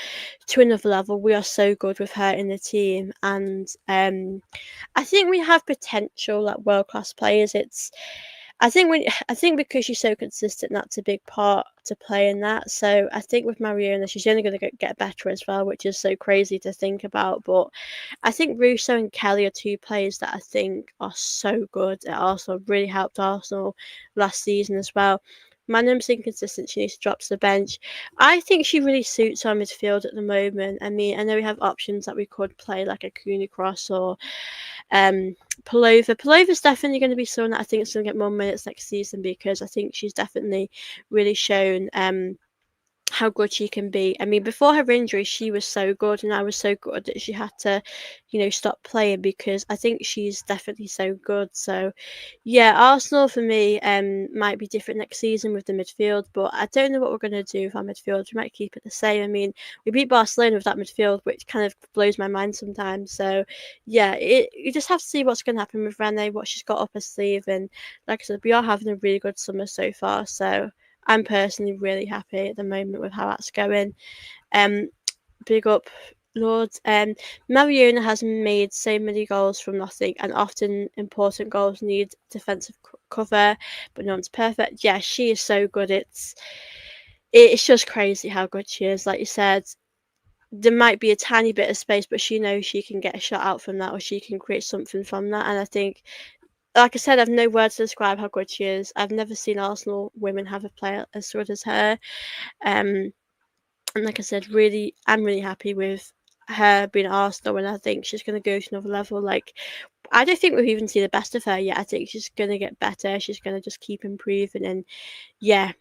Speaker 1: to another level. We are so good with her in the team, and I think we have potential, like world class players. I think because she's so consistent, that's a big part to play in that. So I think with Mariona, she's only going to get better as well, which is so crazy to think about. But I think Russo and Kelly are two players that I think are so good at Arsenal. Really helped Arsenal last season as well. Manham's inconsistent. She needs to drop to the bench. I think she really suits our midfield at the moment. I mean, I know we have options that we could play like a Cooney Cross or Palova. Palova's definitely going to be someone that I think is going to get more minutes next season, because I think she's definitely really shown how good she can be. I mean, before her injury, she was so good, and I was so good that she had to, stop playing, because I think she's definitely so good. So, yeah, Arsenal for me might be different next season with the midfield, but I don't know what we're going to do with our midfield. We might keep it the same. I mean, we beat Barcelona with that midfield, which kind of blows my mind sometimes. So, yeah, you just have to see what's going to happen with Rene, what she's got up her sleeve, and like I said, we are having a really good summer so far. So, I'm personally really happy at the moment with how that's going. Big up, Lord. Mariona has made so many goals from nothing, and often important goals need defensive cover, but no one's perfect. Yeah, she is so good. It's just crazy how good she is. Like you said, there might be a tiny bit of space, but she knows she can get a shot out from that, or she can create something from that. And I think, like I said, I've no words to describe how good she is. I've never seen Arsenal women have a player as good as her. And like I said, I'm really happy with her being at Arsenal, and I think she's going to go to another level. Like, I don't think we've even seen the best of her yet. I think she's going to get better. She's going to just keep improving, and yeah,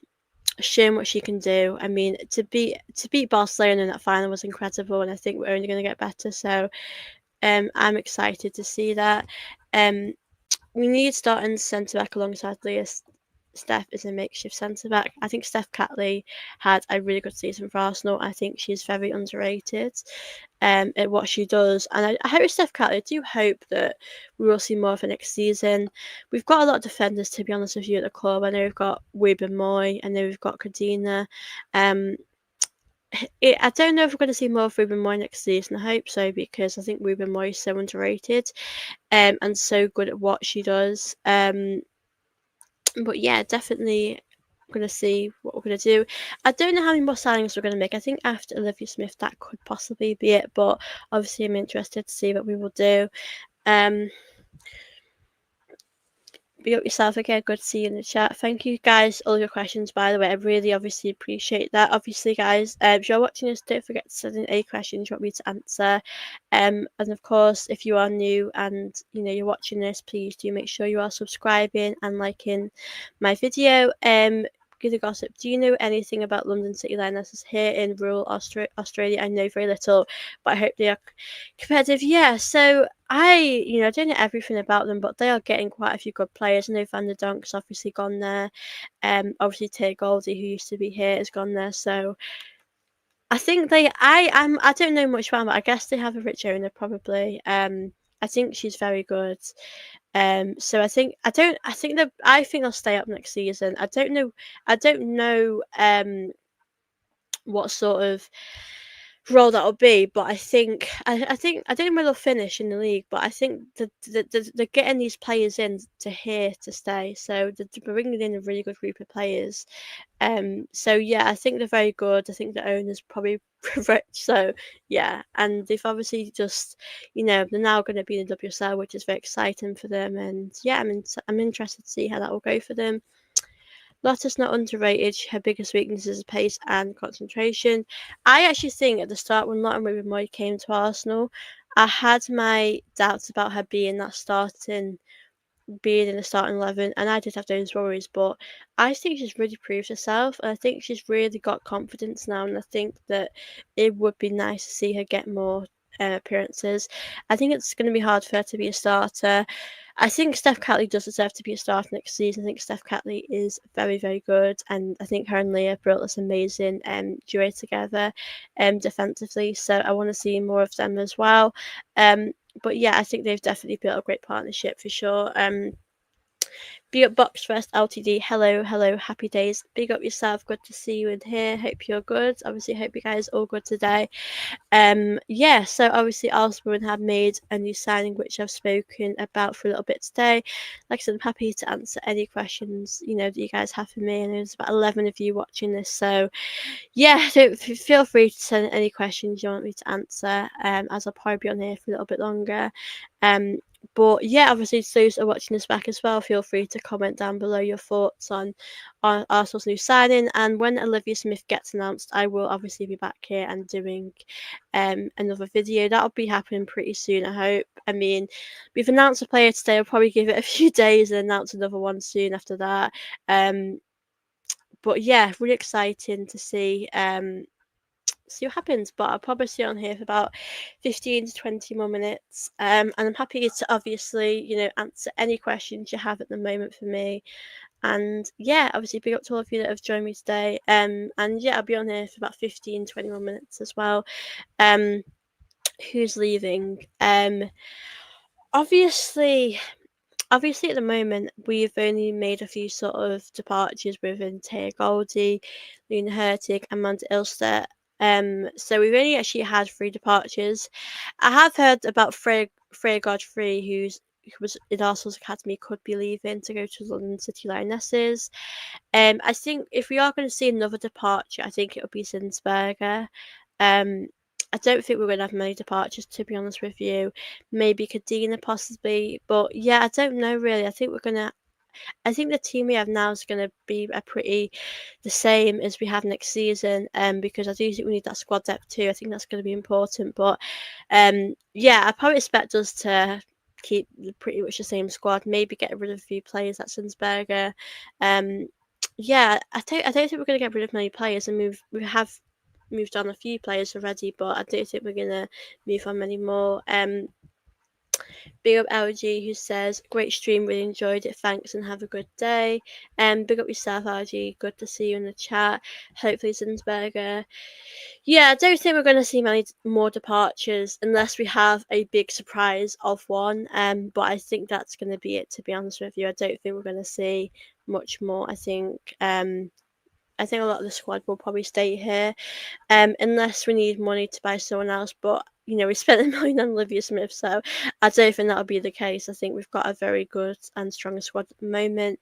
Speaker 1: showing what she can do. I mean, to beat Barcelona in that final was incredible, and I think we're only going to get better. So, I'm excited to see that. We need starting centre back alongside Leah. Steph is a makeshift centre back. I think Steph Catley had a really good season for Arsenal. I think she's very underrated at what she does. And I hope Steph Catley, I do hope that we will see more of her next season. We've got a lot of defenders, to be honest with you, at the club. I know we've got Weber Moy. I know we've got Kadina. I don't know if we're going to see more of Ruben Moy next season. I hope so, because I think Ruben Moy is so underrated and so good at what she does. But yeah, definitely going to see what we're going to do. I don't know how many more signings we're going to make. I think after Olivia Smith, that could possibly be it. But obviously, I'm interested to see what we will do. Be up yourself again. Good to see you in the chat. Thank you guys, all your questions, by the way. I really obviously appreciate that. Obviously, guys, if you're watching this, don't forget to send in any questions you want me to answer. And of course, if you are new and you're watching this, please do make sure you are subscribing and liking my video. Give the gossip. Do you know anything about London City Lionesses here in rural Australia? I know very little, but I hope they are competitive. Yeah, so I don't know everything about them, but they are getting quite a few good players. I know Van der Donk's obviously gone there. Obviously Tay Goldie, who used to be here, has gone there. So I think I don't know much about them, but I guess they have a rich owner probably. I think she's very good. So I think they'll stay up next season. I don't know what sort of role that'll be, but I don't know where they'll finish in the league, but I think they're getting these players in to here to stay, so they're bringing in a really good group of players. So yeah, I think they're very good. I think the owner's probably rich, so yeah, and they've obviously just they're now going to be in the WSL, which is very exciting for them, and yeah, I'm interested to see how that will go for them. Lotta's not underrated. Her biggest weakness is pace and concentration. I actually think at the start when Lotta Moy came to Arsenal, I had my doubts about her being in the starting 11, and I did have those worries, but I think she's really proved herself, and I think she's really got confidence now, and I think that it would be nice to see her get more appearances. I think it's going to be hard for her to be a starter. I think Steph Catley does deserve to be a starter next season. I think Steph Catley is very, very good, and I think her and Leah built this amazing duo together defensively, so I want to see more of them as well. But yeah, I think they've definitely built a great partnership for sure. Big up Box First Ltd. Hello, hello, happy days. Big up yourself. Good to see you in here. Hope you're good. Obviously, hope you guys all good today. Yeah, so obviously Osborne have made a new signing which I've spoken about for a little bit today. Like I said, I'm happy to answer any questions that you guys have for me, and there's about 11 of you watching this, so yeah, so feel free to send any questions you want me to answer, as I'll probably be on here for a little bit longer. But yeah, obviously those that are watching this back as well, feel free to comment down below your thoughts on Arsenal's new signing. And when Olivia Smith gets announced, I will obviously be back here and doing another video. That'll be happening pretty soon, I hope. I mean, we've announced a player today. I'll probably give it a few days and announce another one soon after that. But yeah, really exciting to see what happens. But I'll probably stay on here for about 15 to 20 more minutes. And I'm happy to obviously, answer any questions you have at the moment for me. And yeah, obviously big up to all of you that have joined me today. And yeah, I'll be on here for about 15, 20 more minutes as well. Who's leaving? Obviously at the moment, we've only made a few sort of departures within Taya Goldie, Luna Hertig, and Amanda Ilster. So we've only actually had 3 departures. I have heard about Freya Godfrey, who was in Arsenal's academy, could be leaving to go to London City Lionesses. I think if we are going to see another departure, I think it will be Zinsberger. I don't think we're going to have many departures, to be honest with you. Maybe Kadena possibly, but yeah, I don't know really. I think the team we have now is going to be the same as we have next season. Because I do think we need that squad depth too. I think that's going to be important. But yeah, I probably expect us to keep pretty much the same squad. Maybe get rid of a few players at Zinsberger. Yeah, I don't think we're going to get rid of many players, and we have moved on a few players already, but I don't think we're going to move on many more. Big up LG, who says, great stream, really enjoyed it, thanks and have a good day. Big up yourself, LG, good to see you in the chat. Hopefully Zinsberger. Yeah, I don't think we're going to see many more departures unless we have a big surprise of one. But I think that's going to be it, to be honest with you. I don't think we're going to see much more. I think a lot of the squad will probably stay here, unless we need money to buy someone else. But we spent $1 million on Olivia Smith, so I don't think that'll be the case. I think we've got a very good and strong squad at the moment.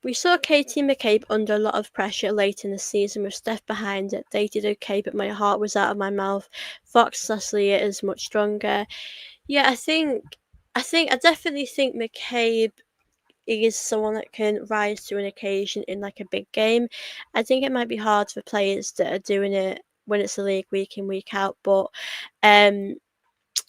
Speaker 1: We saw Katie McCabe under a lot of pressure late in the season with Steph behind it. They did okay, but my heart was out of my mouth. Fox Leslie is much stronger. Yeah, I definitely think McCabe is someone that can rise to an occasion in like a big game. I think it might be hard for players that are doing it when it's a league week in, week out, but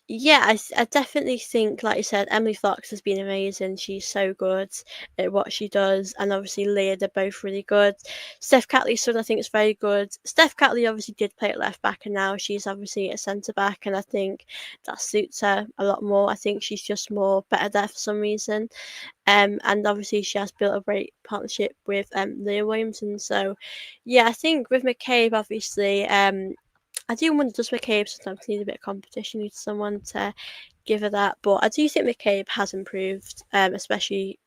Speaker 1: yeah, I definitely think, like you said, Emily Fox has been amazing. She's so good at what she does, and obviously Leah, they're both really good. Steph Catley's son, I think, is very good. Steph Catley obviously did play at left back, and now she's obviously a centre back, and I think that suits her a lot more. I think she's just more better there for some reason. And obviously she has built a great partnership with Leah Williamson. So yeah, I think with McCabe, obviously, I do wonder, does McCabe sometimes need a bit of competition, need someone to give her that? But I do think McCabe has improved, especially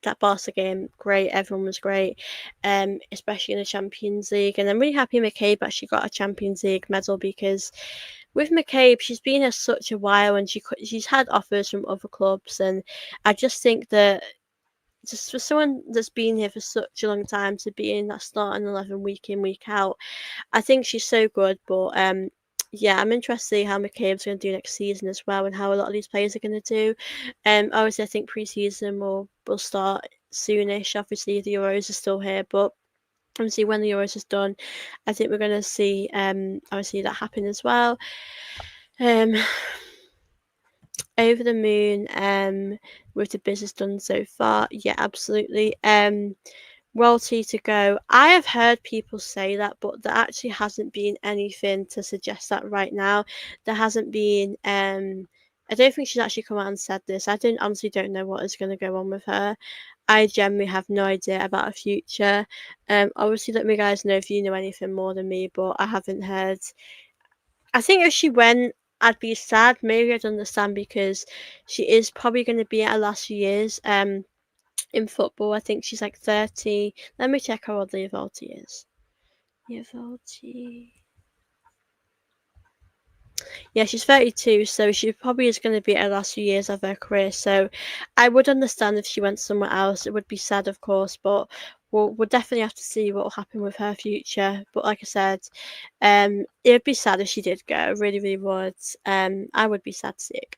Speaker 1: that Barca game. Great, everyone was great, especially in the Champions League. And I'm really happy McCabe actually got a Champions League medal, because with McCabe, she's been here such a while, and she's had offers from other clubs, and I just think that just for someone that's been here for such a long time to be in that starting 11 week in, week out, I think she's so good. But yeah, I'm interested to see how McCabe's going to do next season as well, and how a lot of these players are going to do. Obviously, I think pre-season will start soonish. Obviously, the Euros are still here, but obviously when the Euros is done, I think we're going to see obviously that happen as well. Over the moon with the business done so far. Yeah, absolutely. Royalty to go. I have heard people say that, but there actually hasn't been anything to suggest that right now. There hasn't been I don't think she's actually come out and said this. I honestly don't know what is going to go on with her. I generally have no idea about her future. Obviously let me guys know if you know anything more than me, but I haven't heard. I think if she went, I'd be sad. Maybe I'd understand because she is probably going to be at her last few years in football. I think she's like 30. Let me check how old Leah Volti is. Leah Volti. Yeah, she's 32, so she probably is going to be at the last few years of her career. So I would understand if she went somewhere else. It would be sad, of course, but we'll definitely have to see what will happen with her future. But like I said, it would be sad if she did go. Really, really would. I would be sad to see it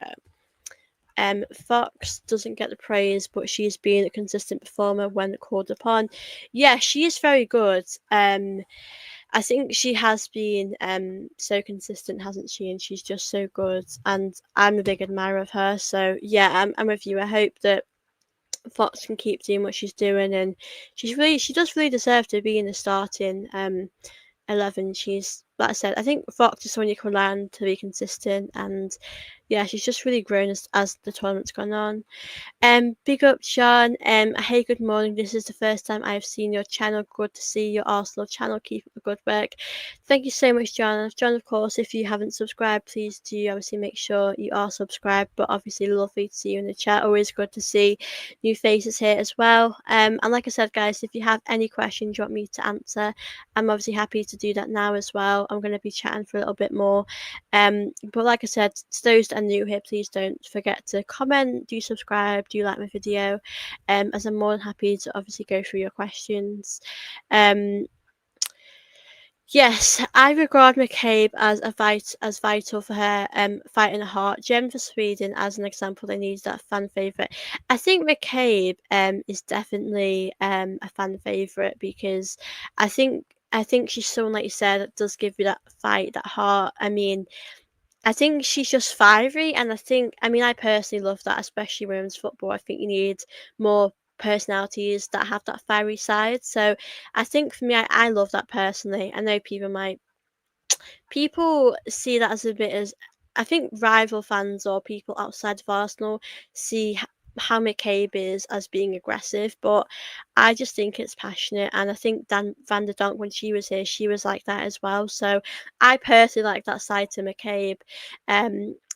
Speaker 1: go. Fox doesn't get the praise, but she's been a consistent performer when called upon. Yeah, she is very good. I think she has been so consistent, hasn't she? And she's just so good. And I'm a big admirer of her. So yeah, I'm with you. I hope that Fox can keep doing what she's doing, and she does really deserve to be in the starting 11. She's, like I said, I think Fox is someone you can learn to be consistent, and yeah, she's just really grown as the tournament's gone on. Big up, Sean. Hey, good morning. This is the first time I've seen your channel. Good to see your Arsenal channel. Keep up the good work. Thank you so much, John. John, of course, if you haven't subscribed, please do obviously make sure you are subscribed. But obviously, lovely to see you in the chat. Always good to see new faces here as well. And like I said, guys, if you have any questions you want me to answer, I'm obviously happy to do that now as well. I'm going to be chatting for a little bit more. But like I said, to those that are new here, please don't forget to comment, do subscribe, do like my video, as I'm more than happy to obviously go through your questions. Yes, I regard McCabe as vital for her fighting the heart. Gem for Sweden, as an example, they need that fan favourite. I think McCabe is definitely a fan favourite because I think she's someone, like you said, that does give you that fight, that heart. I mean, I think she's just fiery, and I personally love that, especially women's football. I think you need more personalities that have that fiery side. So I think for me, I love that personally. I know people see that as a bit as, I think rival fans or people outside of Arsenal see how McCabe is as being aggressive, but I just think it's passionate, and I think Dan Van der Donk, when she was here, she was like that as well. So I personally like that side to McCabe.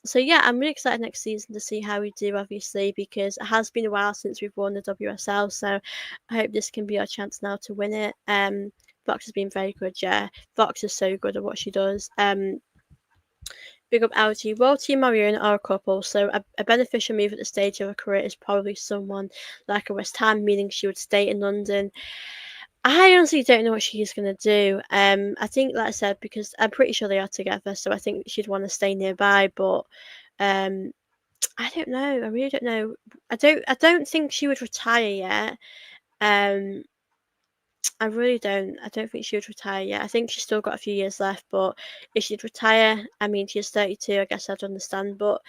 Speaker 1: So yeah, I'm really excited next season to see how we do, obviously, because it has been a while since we've won the WSL. So I hope this can be our chance now to win it. Fox has been very good, yeah. Fox is so good at what she does. Big up LG. Royalty and Marion are a couple, so a beneficial move at the stage of her career is probably someone like a West Ham, meaning she would stay in London. I honestly don't know what she's gonna do. I think, like I said, because I'm pretty sure they are together, so I think she'd want to stay nearby. But um, I don't know. I really don't know. I don't think she would retire yet. Um, I really don't. I don't think she would retire yet. I think she's still got a few years left, but if she'd retire, I mean, she's 32, I guess I'd understand. But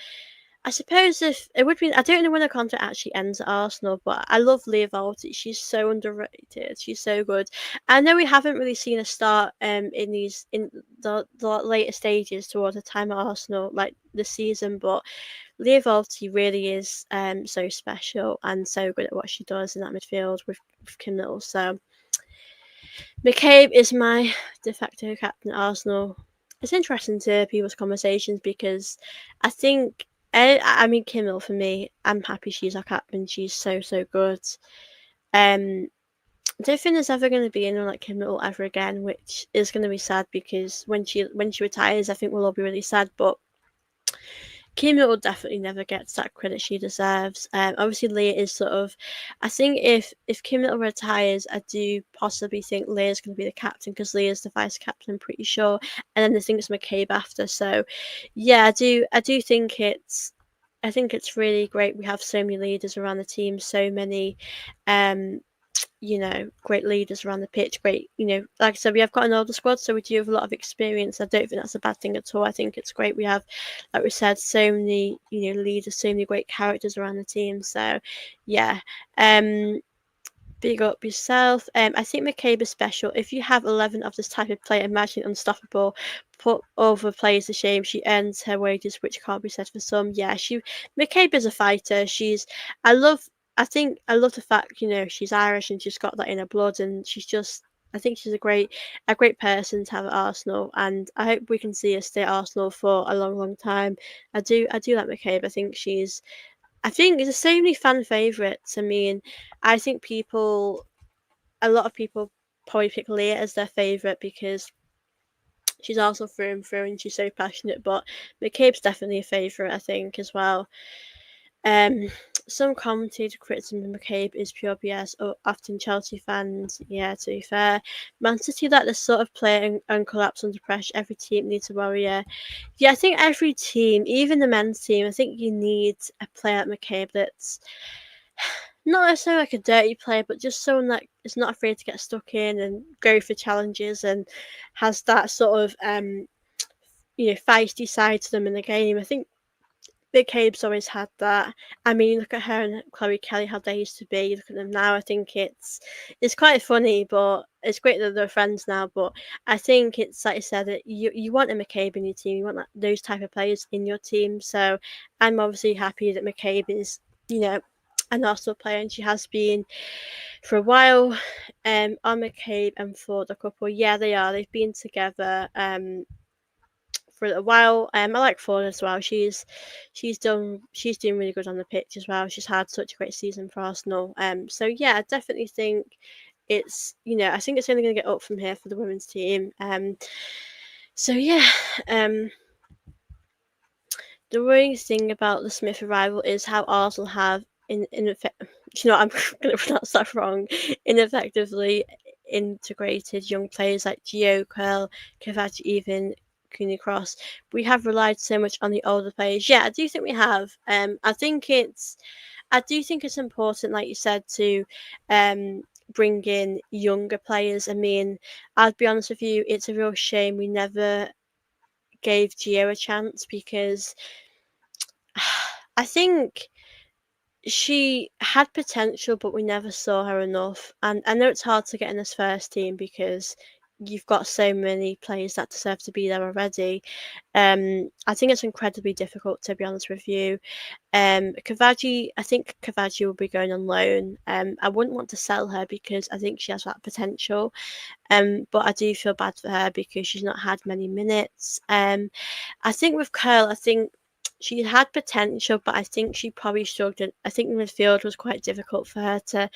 Speaker 1: I suppose if it would be, I don't know when her contract actually ends at Arsenal, but I love Leah Volti. She's so underrated. She's so good. I know we haven't really seen her start in the later stages towards the time at Arsenal, like this season, but Leah Volti really is so special and so good at what she does in that midfield with Kim Little. So McCabe is my de facto captain at Arsenal. It's interesting to hear people's conversations because I think, I mean, Kimmel, for me, I'm happy she's our captain. She's so, so good. I don't think there's ever going to be anyone like Kimmel ever again, which is going to be sad because when she retires, I think we'll all be really sad. But Kim will definitely never gets that credit she deserves. Obviously, Leah is sort of. I think if Kim Little retires, I do possibly think Leah's going to be the captain because Leah's the vice captain. I'm pretty sure, and then I think it's McCabe after. So, yeah, I do think it's. I think it's really great. We have so many leaders around the team, so many, um, great leaders around the pitch. Great, like I said, we have got an older squad, so we do have a lot of experience. I don't think that's a bad thing at all. I think it's great. We have, like we said, so many, leaders, so many great characters around the team. So, yeah. Big up yourself. I think McCabe is special. If you have 11 of this type of player, imagine unstoppable. Put over players to shame. She earns her wages, which can't be said for some. Yeah, McCabe is a fighter. I love the fact, she's Irish and she's got that in her blood, and she's just I think she's a great person to have at Arsenal, and I hope we can see her stay at Arsenal for a long, long time. I do like McCabe. I think there's so many fan favourites. I mean, I think a lot of people probably pick Leah as their favourite because she's also through and through and she's so passionate. But McCabe's definitely a favourite, I think, as well. Um, some commentator criticism of McCabe is pure BS, or often Chelsea fans. Yeah, to be fair, Man City let this sort of play and collapse under pressure. Every team needs a warrior. Yeah, I think every team, even the men's team, I think you need a player like McCabe that's not necessarily like a dirty player, but just someone that is not afraid to get stuck in and go for challenges and has that sort of feisty side to them in the game. I think Big Cabe's always had that. I mean, look at her and Chloe Kelly, how they used to be. Look at them now. I think it's quite funny, but it's great that they're friends now. But I think it's like I said, that you want a McCabe in your team. You want those type of players in your team. So I'm obviously happy that McCabe is, an Arsenal player, and she has been for a while. On McCabe and Ford, a couple. Yeah, they are. They've been together. For a while. I like Ford as well. She's doing really good on the pitch as well. She's had such a great season for Arsenal. So yeah, I definitely think I think it's only going to get up from here for the women's team. So yeah, the worrying thing about the Smith arrival is how Arsenal have in effect. I'm going to pronounce that wrong. Ineffectively integrated young players like Gio, Curl, Cavani, even Cooney Cross. We have relied so much on the older players. Yeah, I do think we have. I do think it's important, like you said, to bring in younger players. I mean, I'll be honest with you, it's a real shame we never gave Gio a chance because I think she had potential, but we never saw her enough. And I know it's hard to get in this first team because you've got so many players that deserve to be there already. I think it's incredibly difficult, to be honest with you. I think Cavani will be going on loan. I wouldn't want to sell her because I think she has that potential. But I do feel bad for her because she's not had many minutes. I think with Curl, I think she had potential, but I think she probably struggled. I think the midfield was quite difficult for her to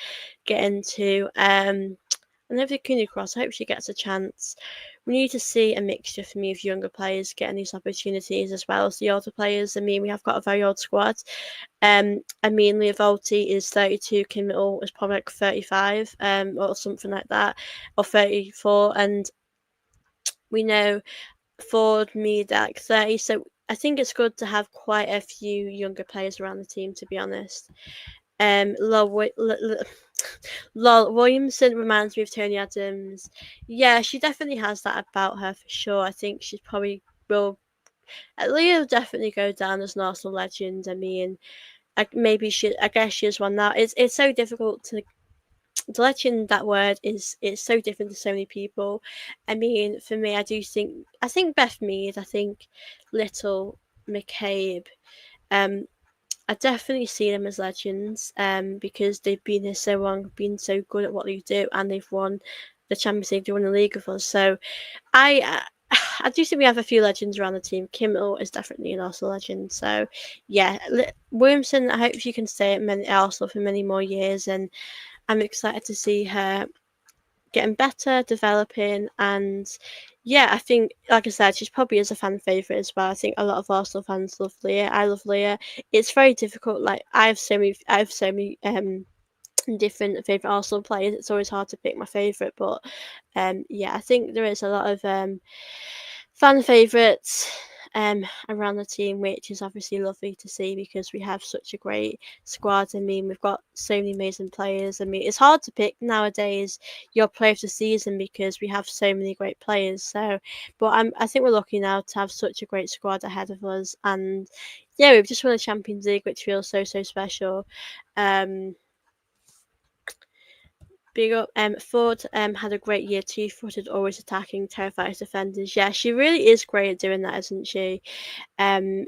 Speaker 1: get into. And over Cooney Cross, I hope she gets a chance. We need to see a mixture for me of younger players getting these opportunities as well as the older players. I mean, we have got a very old squad. I mean, Leah Volti is 32, Kim Little is probably like 35, or something like that, or 34, and we know Ford, me, like 30. So I think it's good to have quite a few younger players around the team, to be honest. Lol Williamson reminds me of Tony Adams. Yeah, she definitely has that about her for sure. I think she's probably will. Leah will definitely go down as an Arsenal legend. I mean, I guess she is one now. It's so difficult to legend. That word is it's so different to so many people. I mean, for me, I think Beth Mead. I think Little McCabe. Um, I definitely see them as legends. Because they've been here so long, been so good at what they do, and they've won the Champions League, they won the league with us. So I. I do think we have a few legends around the team. Kimmel is definitely an Arsenal legend. So, yeah, Williamson, I hope she can stay at Arsenal for many more years, and I'm excited to see her getting better, developing, and yeah, I think, like I said, she's probably is a fan favourite as well. I think a lot of Arsenal fans love Leah. I love Leah. It's very difficult. Like I have so many different favourite Arsenal players. It's always hard to pick my favourite, but yeah, I think there is a lot of fan favourites around the team, which is obviously lovely to see because we have such a great squad. I mean, we've got so many amazing players. I mean, it's hard to pick nowadays your player of the season because we have so many great players. So, but I think we're lucky now to have such a great squad ahead of us, and yeah, we've just won the Champions League, which feels so special. Big up. Ford had a great year, two-footed, always attacking, terrified defenders. Yeah, she really is great at doing that, isn't she?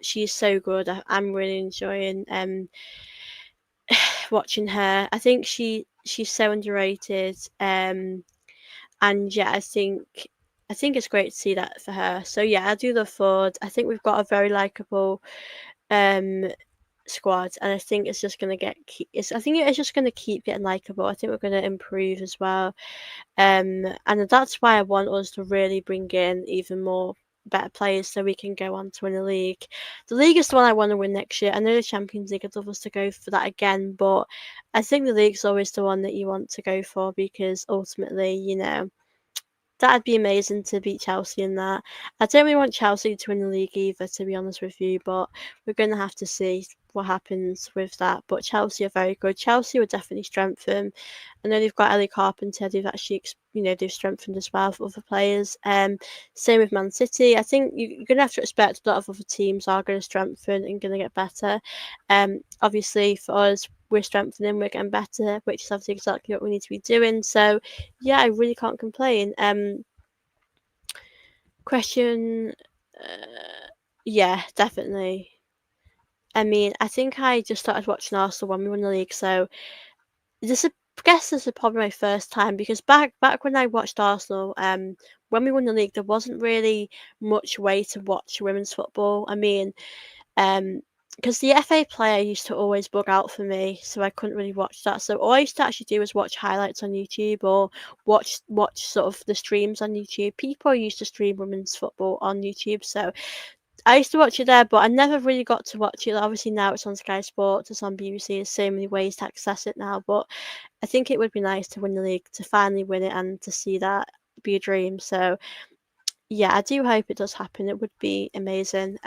Speaker 1: She's so good. I'm really enjoying watching her. I think she's so underrated. And yeah, I think it's great to see that for her. So yeah, I do look forward. I think we've got a very likable um squad, and I think it's just gonna I think it's just gonna keep getting likable. I think we're gonna improve as well. And that's why I want us to really bring in even more better players so we can go on to win the league. The league is the one I want to win next year. I know the Champions League, I'd love us to go for that again, but I think the league's always the one that you want to go for because ultimately, that'd be amazing to beat Chelsea in that. I don't really want Chelsea to win the league either, to be honest with you, but we're going to have to see what happens with that. But Chelsea are very good. Chelsea would definitely strengthen. I know they've got Ellie Carpenter. They've actually, they've strengthened as well for other players. Same with Man City. I think you're going to have to expect a lot of other teams are going to strengthen and going to get better. Obviously for us, we're strengthening, we're getting better, which is obviously exactly what we need to be doing. So yeah, I really can't complain. Question, yeah, definitely. I mean, I think I just started watching Arsenal when we won the league, so I guess this is probably my first time because back when I watched Arsenal, when we won the league, there wasn't really much way to watch women's football. I mean, because the FA player used to always bug out for me, so I couldn't really watch that. So all I used to actually do was watch highlights on YouTube or watch sort of the streams on YouTube. People used to stream women's football on YouTube, so I used to watch it there, but I never really got to watch it. Obviously now it's on Sky Sports, it's on BBC. There's so many ways to access it now, but I think it would be nice to win the league, to finally win it, and to see that be a dream. So yeah, I do hope it does happen. It would be amazing.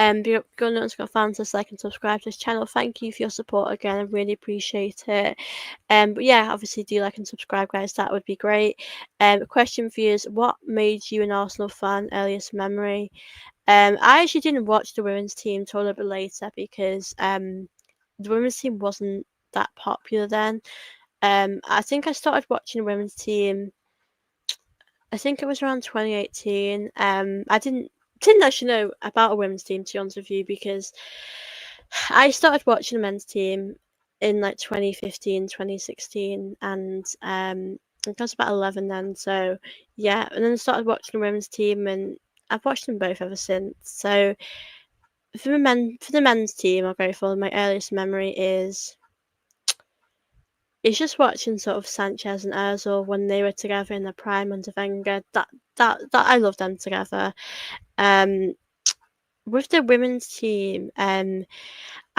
Speaker 1: Go on Got fans to like and subscribe to this channel. Thank you for your support again. I really appreciate it. But yeah, obviously do like and subscribe, guys. That would be great. Question for you is, what made you an Arsenal fan? Earliest memory. I actually didn't watch the women's team till a little bit later because the women's team wasn't that popular then. I think I started watching the women's team. I think it was around 2018. I didn't actually know about a women's team, to be honest with you, because I started watching the men's team in like 2015, 2016, and I was about 11 then. So yeah, and then I started watching the women's team, and I've watched them both ever since. So for the men's team, I'll go for my earliest memory is it's just watching sort of Sanchez and Ozil when they were together in the prime under Wenger. That I love them together. Um, with the women's team, I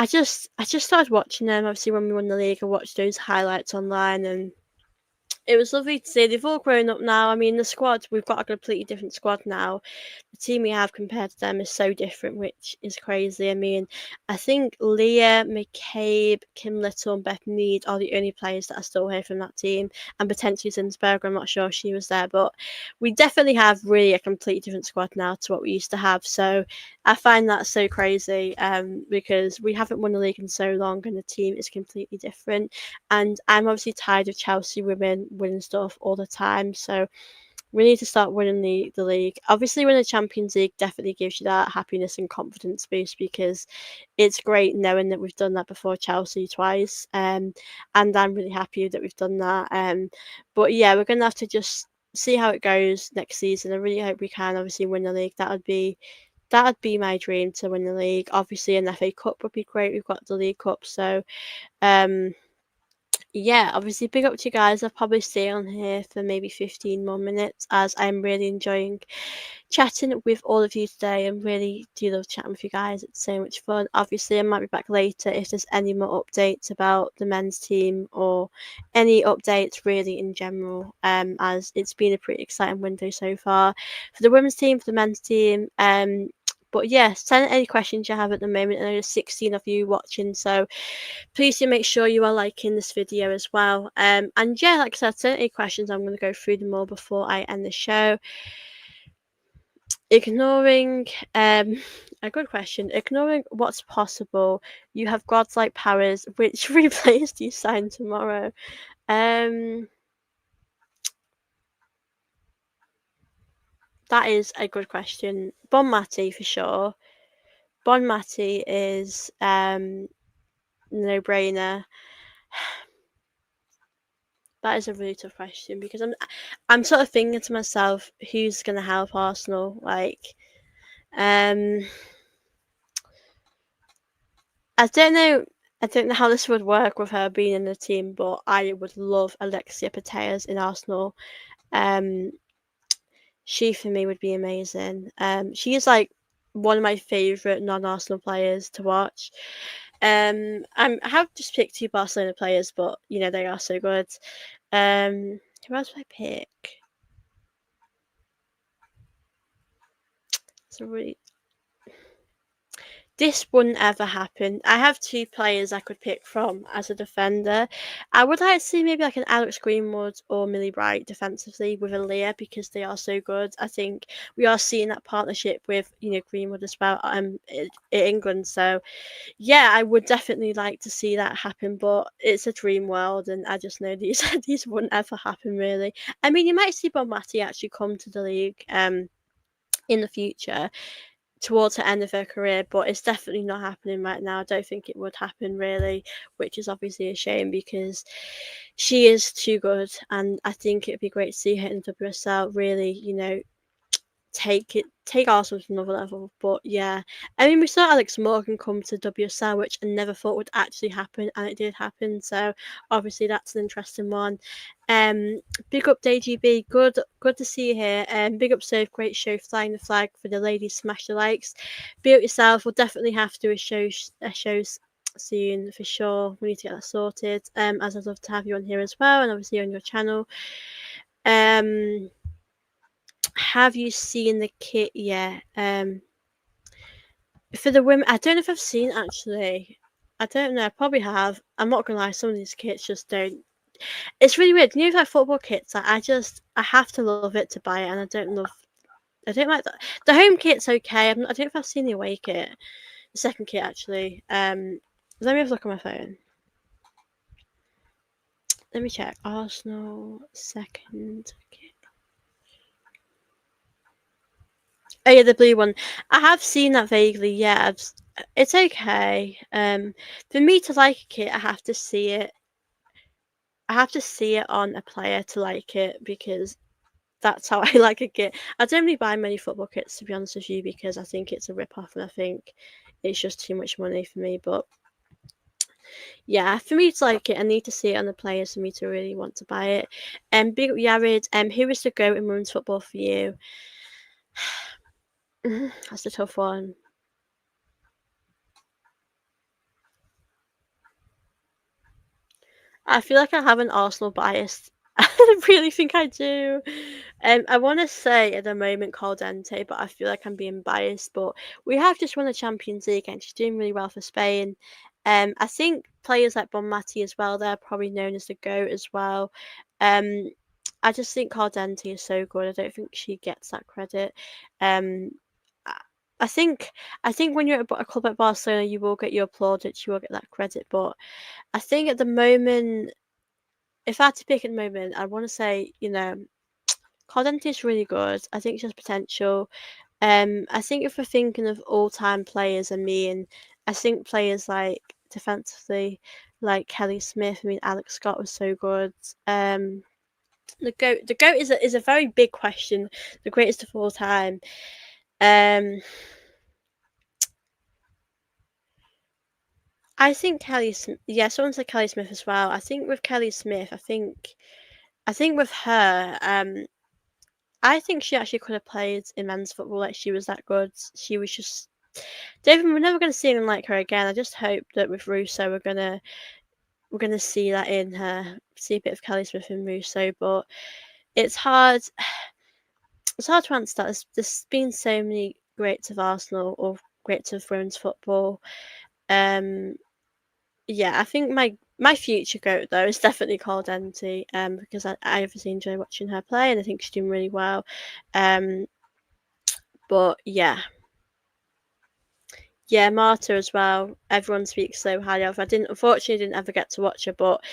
Speaker 1: just started watching them. Obviously, when we won the league, I watched those highlights online, and it was lovely to see. They've all grown up now. I mean, the squad, we've got a completely different squad now. The team we have compared to them is so different, which is crazy. I mean, I think Leah, McCabe, Kim Little, and Beth Mead are the only players that are still here from that team, and potentially Zinsberger. I'm not sure if she was there, but we definitely have really a completely different squad now to what we used to have. So I find that so crazy because we haven't won the league in so long, and the team is completely different. And I'm obviously tired of Chelsea women winning stuff all the time. So we need to start winning the league. Obviously, winning the Champions League definitely gives you that happiness and confidence boost because it's great knowing that we've done that before Chelsea twice. And I'm really happy that we've done that. But yeah, we're gonna have to just see how it goes next season. I really hope we can obviously win the league. That would be my dream, to win the league. Obviously, an FA Cup would be great. We've got the League Cup, so um yeah, obviously, big up to you guys. I'll probably stay on here for maybe 15 more minutes as I'm really enjoying chatting with all of you today and really do love chatting with you guys. It's so much fun. Obviously, I might be back later if there's any more updates about the men's team or any updates really in general, as it's been a pretty exciting window so far for the women's team, for the men's team. But yeah, send any questions you have at the moment. I know there's 16 of you watching, so please do make sure you are liking this video as well. And yeah, like I said, send any questions. I'm going to go through them all before I end the show. Ignoring a good question. Ignoring what's possible, you have godlike powers. Which replays do you sign tomorrow? That is a good question. Bon Mati for sure. Bon Mati is no brainer. That is a really tough question because I'm sort of thinking to myself, who's going to help Arsenal? Like, um, I don't know. I don't know how this would work with her being in the team, but I would love Alexia Putellas in Arsenal. Um, she for me would be amazing. She is like one of my favorite non-Arsenal players to watch. I have just picked two Barcelona players, but you know they are so good. Who else would I pick? It's a really This wouldn't ever happen. I have two players I could pick from as a defender. I would like to see maybe like an Alex Greenwood or Millie Bright defensively with a Leah because they are so good. I think we are seeing that partnership with Greenwood as well in England. So yeah, I would definitely like to see that happen, but it's a dream world, and I just know these these wouldn't ever happen really. I mean, you might see Bob Matty actually come to the league in the future towards the end of her career, but it's definitely not happening right now. I don't think it would happen really, which is obviously a shame because she is too good, and I think it'd be great to see her in WSL really, take Arsenal to another level. But yeah, I mean, we saw Alex Morgan come to WSL, which I never thought would actually happen, and it did happen. So obviously that's an interesting one. Big up DGB, good to see you here. Big up Surf, great show, flying the flag for the ladies. Smash the likes. Be up yourself. We'll definitely have to do a show soon for sure. We need to get that sorted. As I'd love to have you on here as well, and obviously on your channel. Have you seen the kit yet? For the women, I don't know if I've seen actually. I don't know. I probably have. I'm not gonna lie. Some of these kits just don't. It's really weird. You know, like football kits. I have to love it to buy it, and I don't love. I don't like that. The home kit's okay. I don't know if I've seen the away kit. The second kit actually. Let me have a look on my phone. Let me check. Arsenal second kit. Oh yeah, the blue one. I have seen that vaguely. Yeah, it's okay. For me to like a kit, I have to see it. I have to see it on a player to like it because that's how I like a kit. I don't really buy many football kits to be honest with you because I think it's a rip off and I think it's just too much money for me. But yeah, for me to like it, I need to see it on the players for me to really want to buy it. Big up Yared. Who is the GOAT in women's football for you? That's a tough one. I feel like I have an Arsenal bias. I really think I do. I want to say at the moment Col Dente, but I feel like I'm being biased. But we have just won the Champions League and she's doing really well for Spain. I think players like Bonmati as well, they're probably known as the GOAT as well. Um, I just think Col Dente is so good. I don't think she gets that credit. Um, I I think when you're at a club like Barcelona, you will get your plaudits, you will get that credit. But I think at the moment, if I had to pick at the moment, I want to say, Caldente is really good. I think she has potential. I think if we're thinking of all-time players, I think players like defensively, like Kelly Smith. I mean, Alex Scott was so good. The goat is a very big question. The greatest of all time. Um, I think Kelly. Yeah, someone said Kelly Smith as well. I think with Kelly Smith, I think with her, I think she actually could have played in men's football. Like she was that good. She was just. David, we're never going to see anyone like her again. I just hope that with Russo, we're gonna see that in her. See a bit of Kelly Smith and Russo, but it's hard. It's hard to answer that. There's been so many greats of Arsenal or greats of women's football. Um, yeah, I think my future goat though is definitely Called Dente. Because I obviously enjoy watching her play and I think she's doing really well. Um, but yeah. Yeah, Marta as well. Everyone speaks so highly of her. Unfortunately didn't ever get to watch her, but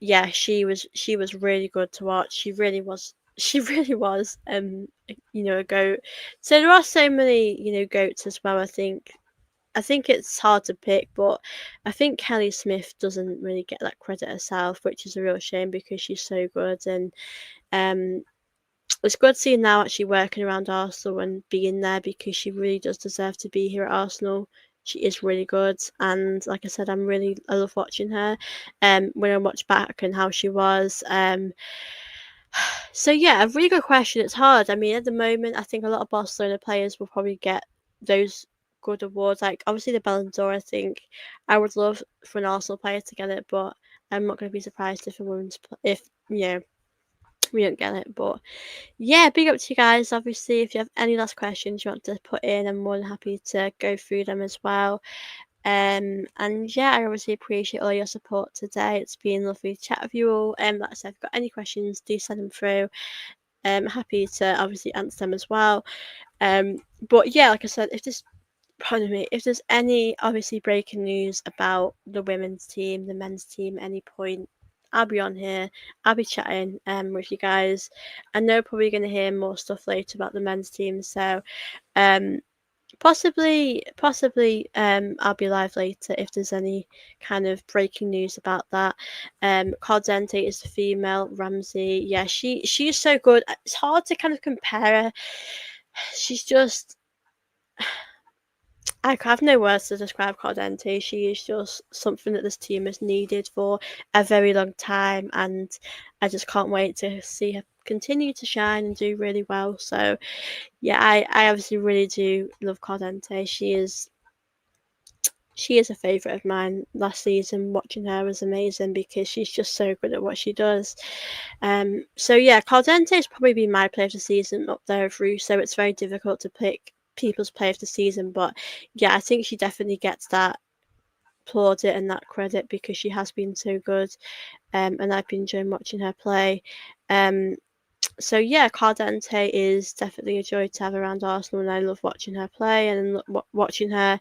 Speaker 1: yeah, she was really good to watch. She really was. She really was. A goat. So there are so many goats as well. I think I think it's hard to pick, but I think Kelly Smith doesn't really get that credit herself, which is a real shame because she's so good. And um, it's good seeing now actually working around Arsenal and being there because she really does deserve to be here at Arsenal. She is really good, and like I said, I love watching her. When I watch back and how she was. So yeah, a really good question. It's hard. I mean, at the moment, I think a lot of Barcelona players will probably get those good awards. Like obviously the Ballon d'Or. I think I would love for an Arsenal player to get it, but I'm not going to be surprised if a if we don't get it. But yeah, big up to you guys. Obviously, if you have any last questions you want to put in, I'm more than happy to go through them as well. And yeah, I obviously appreciate all your support today. It's been lovely to chat with you all. Like I said, if you've got any questions, do send them through. Happy to obviously answer them as well. But yeah, like I said, if there's any obviously breaking news about the women's team, the men's team, at any point, I'll be on here. I'll be chatting with you guys. I know probably going to hear more stuff later about the men's team, so um possibly I'll be live later if there's any kind of breaking news about that. Cardente is the female. Ramsey, yeah, she's so good. It's hard to kind of compare her. She's just I have no words to describe Cardente. She is just something that this team has needed for a very long time, and I just can't wait to see her continue to shine and do really well. So yeah, I obviously really do love Cardente. She is a favourite of mine. Last season, watching her was amazing because she's just so good at what she does. So yeah, Caldente has probably been my player of the season up there with Russo. It's very difficult to pick people's player of the season, but yeah, I think she definitely gets that plaudit and that credit because she has been so good. And I've been enjoying watching her play. So yeah, Cardente is definitely a joy to have around Arsenal, and I love watching her play and watching her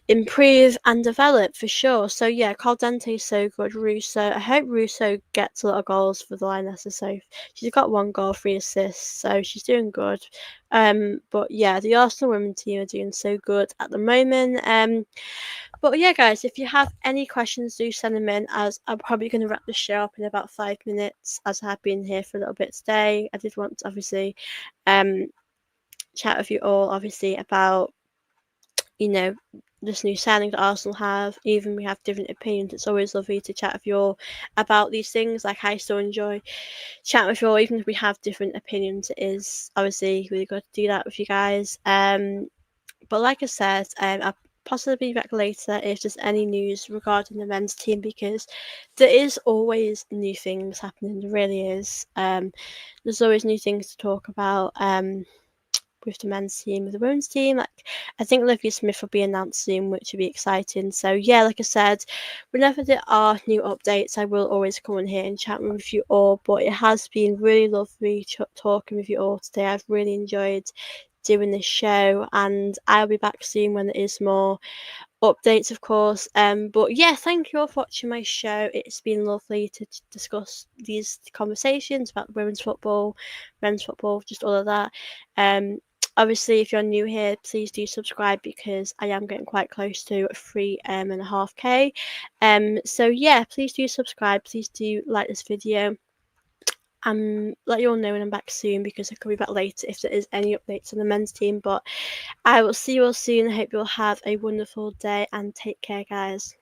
Speaker 1: improve and develop for sure. So yeah, Caldente is so good. Russo, I hope Russo gets a lot of goals for the Lionesses. So she's got 1 goal, 3 assists, so she's doing good. But yeah, the Arsenal women team are doing so good at the moment. But yeah, guys, if you have any questions, do send them in. As I'm probably going to wrap the show up in about 5 minutes, as I have been here for a little bit today. I did want to obviously chat with you all, obviously about this new signing that Arsenal have. Even we have different opinions, it's always lovely to chat with you all about these things. Like I still enjoy chatting with you all, even if we have different opinions. It is obviously really good to do that with you guys. But like I said, I'll possibly be back later if there's any news regarding the men's team because there is always new things happening. There really is. There's always new things to talk about. With the men's team, with the women's team, like I think Olivia Smith will be announced soon, which will be exciting. So yeah, like I said, whenever there are new updates, I will always come on here and chat with you all. But it has been really lovely talking with you all today. I've really enjoyed doing this show, and I'll be back soon when there is more updates, of course. But yeah, thank you all for watching my show. It's been lovely to discuss these conversations about women's football, men's football, just all of that. Obviously, if you're new here, please do subscribe because I am getting quite close to 3.5K. So yeah, please do subscribe. Please do like this video. Let you all know when I'm back soon because I could be back later if there is any updates on the men's team. But I will see you all soon. I hope you all have a wonderful day and take care, guys.